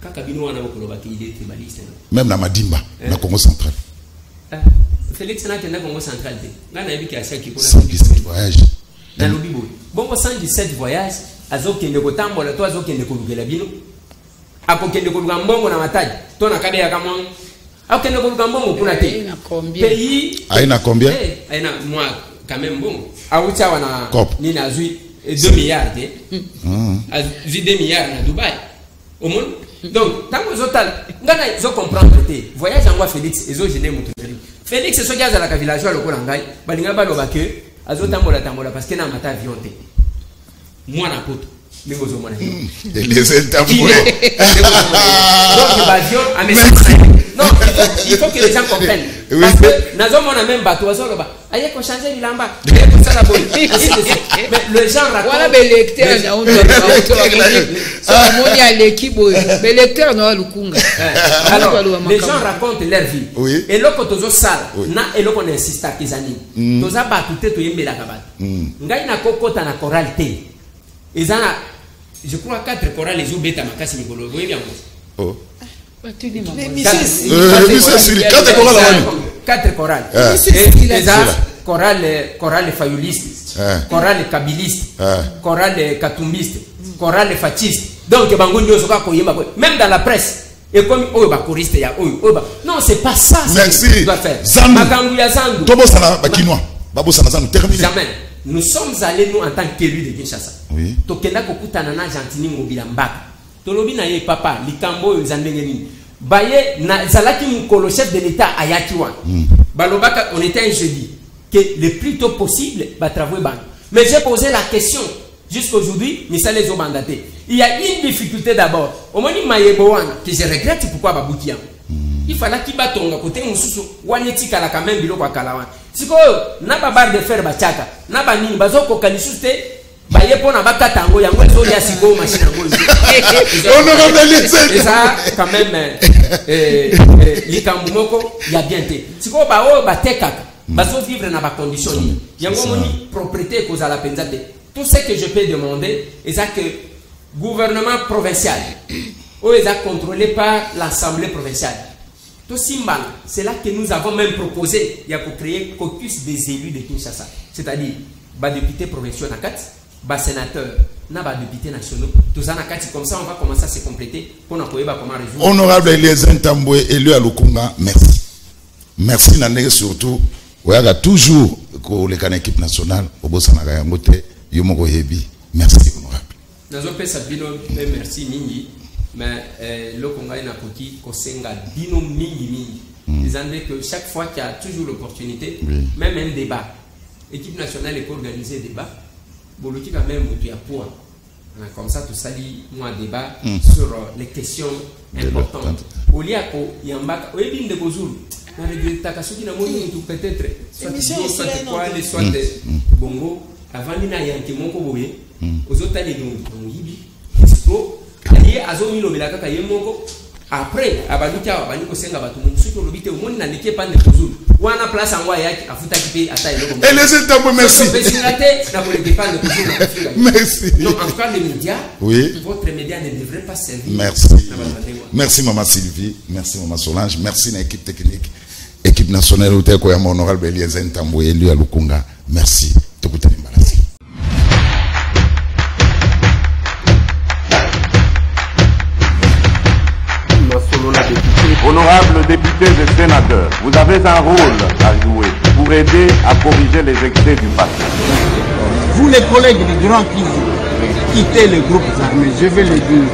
D: Kakabino a été tribaliste.
C: Même la Madimba, la Congo central.
D: Félix n'a été dans la Congo central. Là, il y a
C: 117 voyages.
D: Dans le Bibo. Bon, 117 voyages, Azoki ne Kotambo, la toison qui ne Koulou Labino. Akokende kolugambongo na mataji tona kabe ya kamon akokende kolugambongo kuna te pays
C: aina combien
D: aina moi quand même bon aucha wana ni na zui 2 milliards azui 2 milliards na Dubaï au monde donc tango zotal ngana zo comprendre te voyage en Félix ezo gêner mutu Félix so gaza la ka village wa lokola ngai balinga baloba ke azo tambola parce que na mata avion te moi na poto. Les non, il faut que les gens comprennent. Parce que Nazom on a même bateau à Zoloba. Aïe, qu'on change les lamba. Mais le gens racontent.
E: Voilà, mais lecteur,
D: alors, les gens racontent leur vie. Et là, quand on sale, na et là, on insiste à Kizani. Nous avons battu tout yembe la cabane. Ngai na kokota na choralité. Ils ont, je crois, 4 chorales, les oubliés à ma casse, Nicolo. Vous voyez bien. Oh. Quatre chorales. Chorale fayouliste, chorale kabiliste, chorale katumbiste, chorale fasciste. Donc, même dans la presse, et comme choriste, il y a non, c'est pas ça.
C: Merci.
D: Zandu.
C: Tobo Sana, Bakinois. Babo Sana, terminé.
D: Jamais. nous sommes allés, nous, en tant qu'élus de Kinshasa.
C: Oui.
D: Tokenda Kokutanana Gentini Mobila Mbaka. Tolobi na ye papa, Likambo Yozandengeni. Baye, Zalaki Mukolo, chef de l'État à Yakiwan. Balobaka, on était un jeudi. Que le plus tôt possible, travailler ban. Mais j'ai posé la question. Jusqu'aujourd'hui, Missa les mandatés. Il y a une difficulté d'abord. Au moins, Mayeboan, que je regrette pourquoi Baboukian. Il fallait qu'il batte à côté Moussou, Waneti Kalaka même Bilo Kalawan. Si vous n'a pas barre de fer Bachaka, n'a pas ni Bazoko Kalisute, Bayepon a Bakatango, Yango, Yasigo, machine. Et ça, quand même, Likambumoko, il y a bien été. Si vous Batekaka, Bazo vivre dans ma condition, Yango Moni, propriété cause à la penzate. Tout ce que je peux demander, c'est que le gouvernement provincial, ou est contrôlé par l'Assemblée provinciale. Tout Simba, c'est là que nous avons même proposé, il y a pour créer caucus des élus de Kinshasa. C'est-à-dire, les députés provinciaux, les sénateurs, les députés nationaux. Tout ça, comme ça, on va commencer à se compléter pour nous comment résoudre. Honorable
C: Eliezer Ntambwe, élu à Lukunga, merci. Merci, Nandé, surtout. Il y a toujours les équipe nationale, au Bossanaga Yangote, Yomoko Hebi. Merci, honorable.
D: Nazope Sabino, merci, Mingi. Mais le Congo est Nakoti, Kosenga, Bino Mingi. Ils ont dit que chaque fois qu'il y a toujours l'opportunité, même un débat, l'équipe nationale est pour organiser un débat, Boloki va même monter à poids. Comme ça, tout ça dit, moi, un débat sur les questions importantes. Au lieu de Yambaka, au lieu de Bozul, peut-être, soit quoi, soit Bongo, avant de Yanké Monko Boye, aux autres allées de Yibi, après, Abaluka, Baluko Senga Batum, surtout le bité au monde n'a l'équipe pas de Kouzou. Ou à la place en Wayak, à Foutakipé, à Taïlo.
C: Et les États, merci.
D: Merci. Donc, en tout cas, les médias, votre média ne devrait pas servir.
C: Merci. Merci, Maman Sylvie. Merci, Maman Solange. Merci, l'équipe technique, équipe nationale, au Tekoyama, honorable Eliezer Ntambwe, élu à Lukunga. Merci.
A: Honorables députés et sénateurs, vous avez un rôle à jouer pour aider à corriger les excès du passé.
B: Vous les collègues du Grand Kivu, quittez les groupes armés, je vais le dire.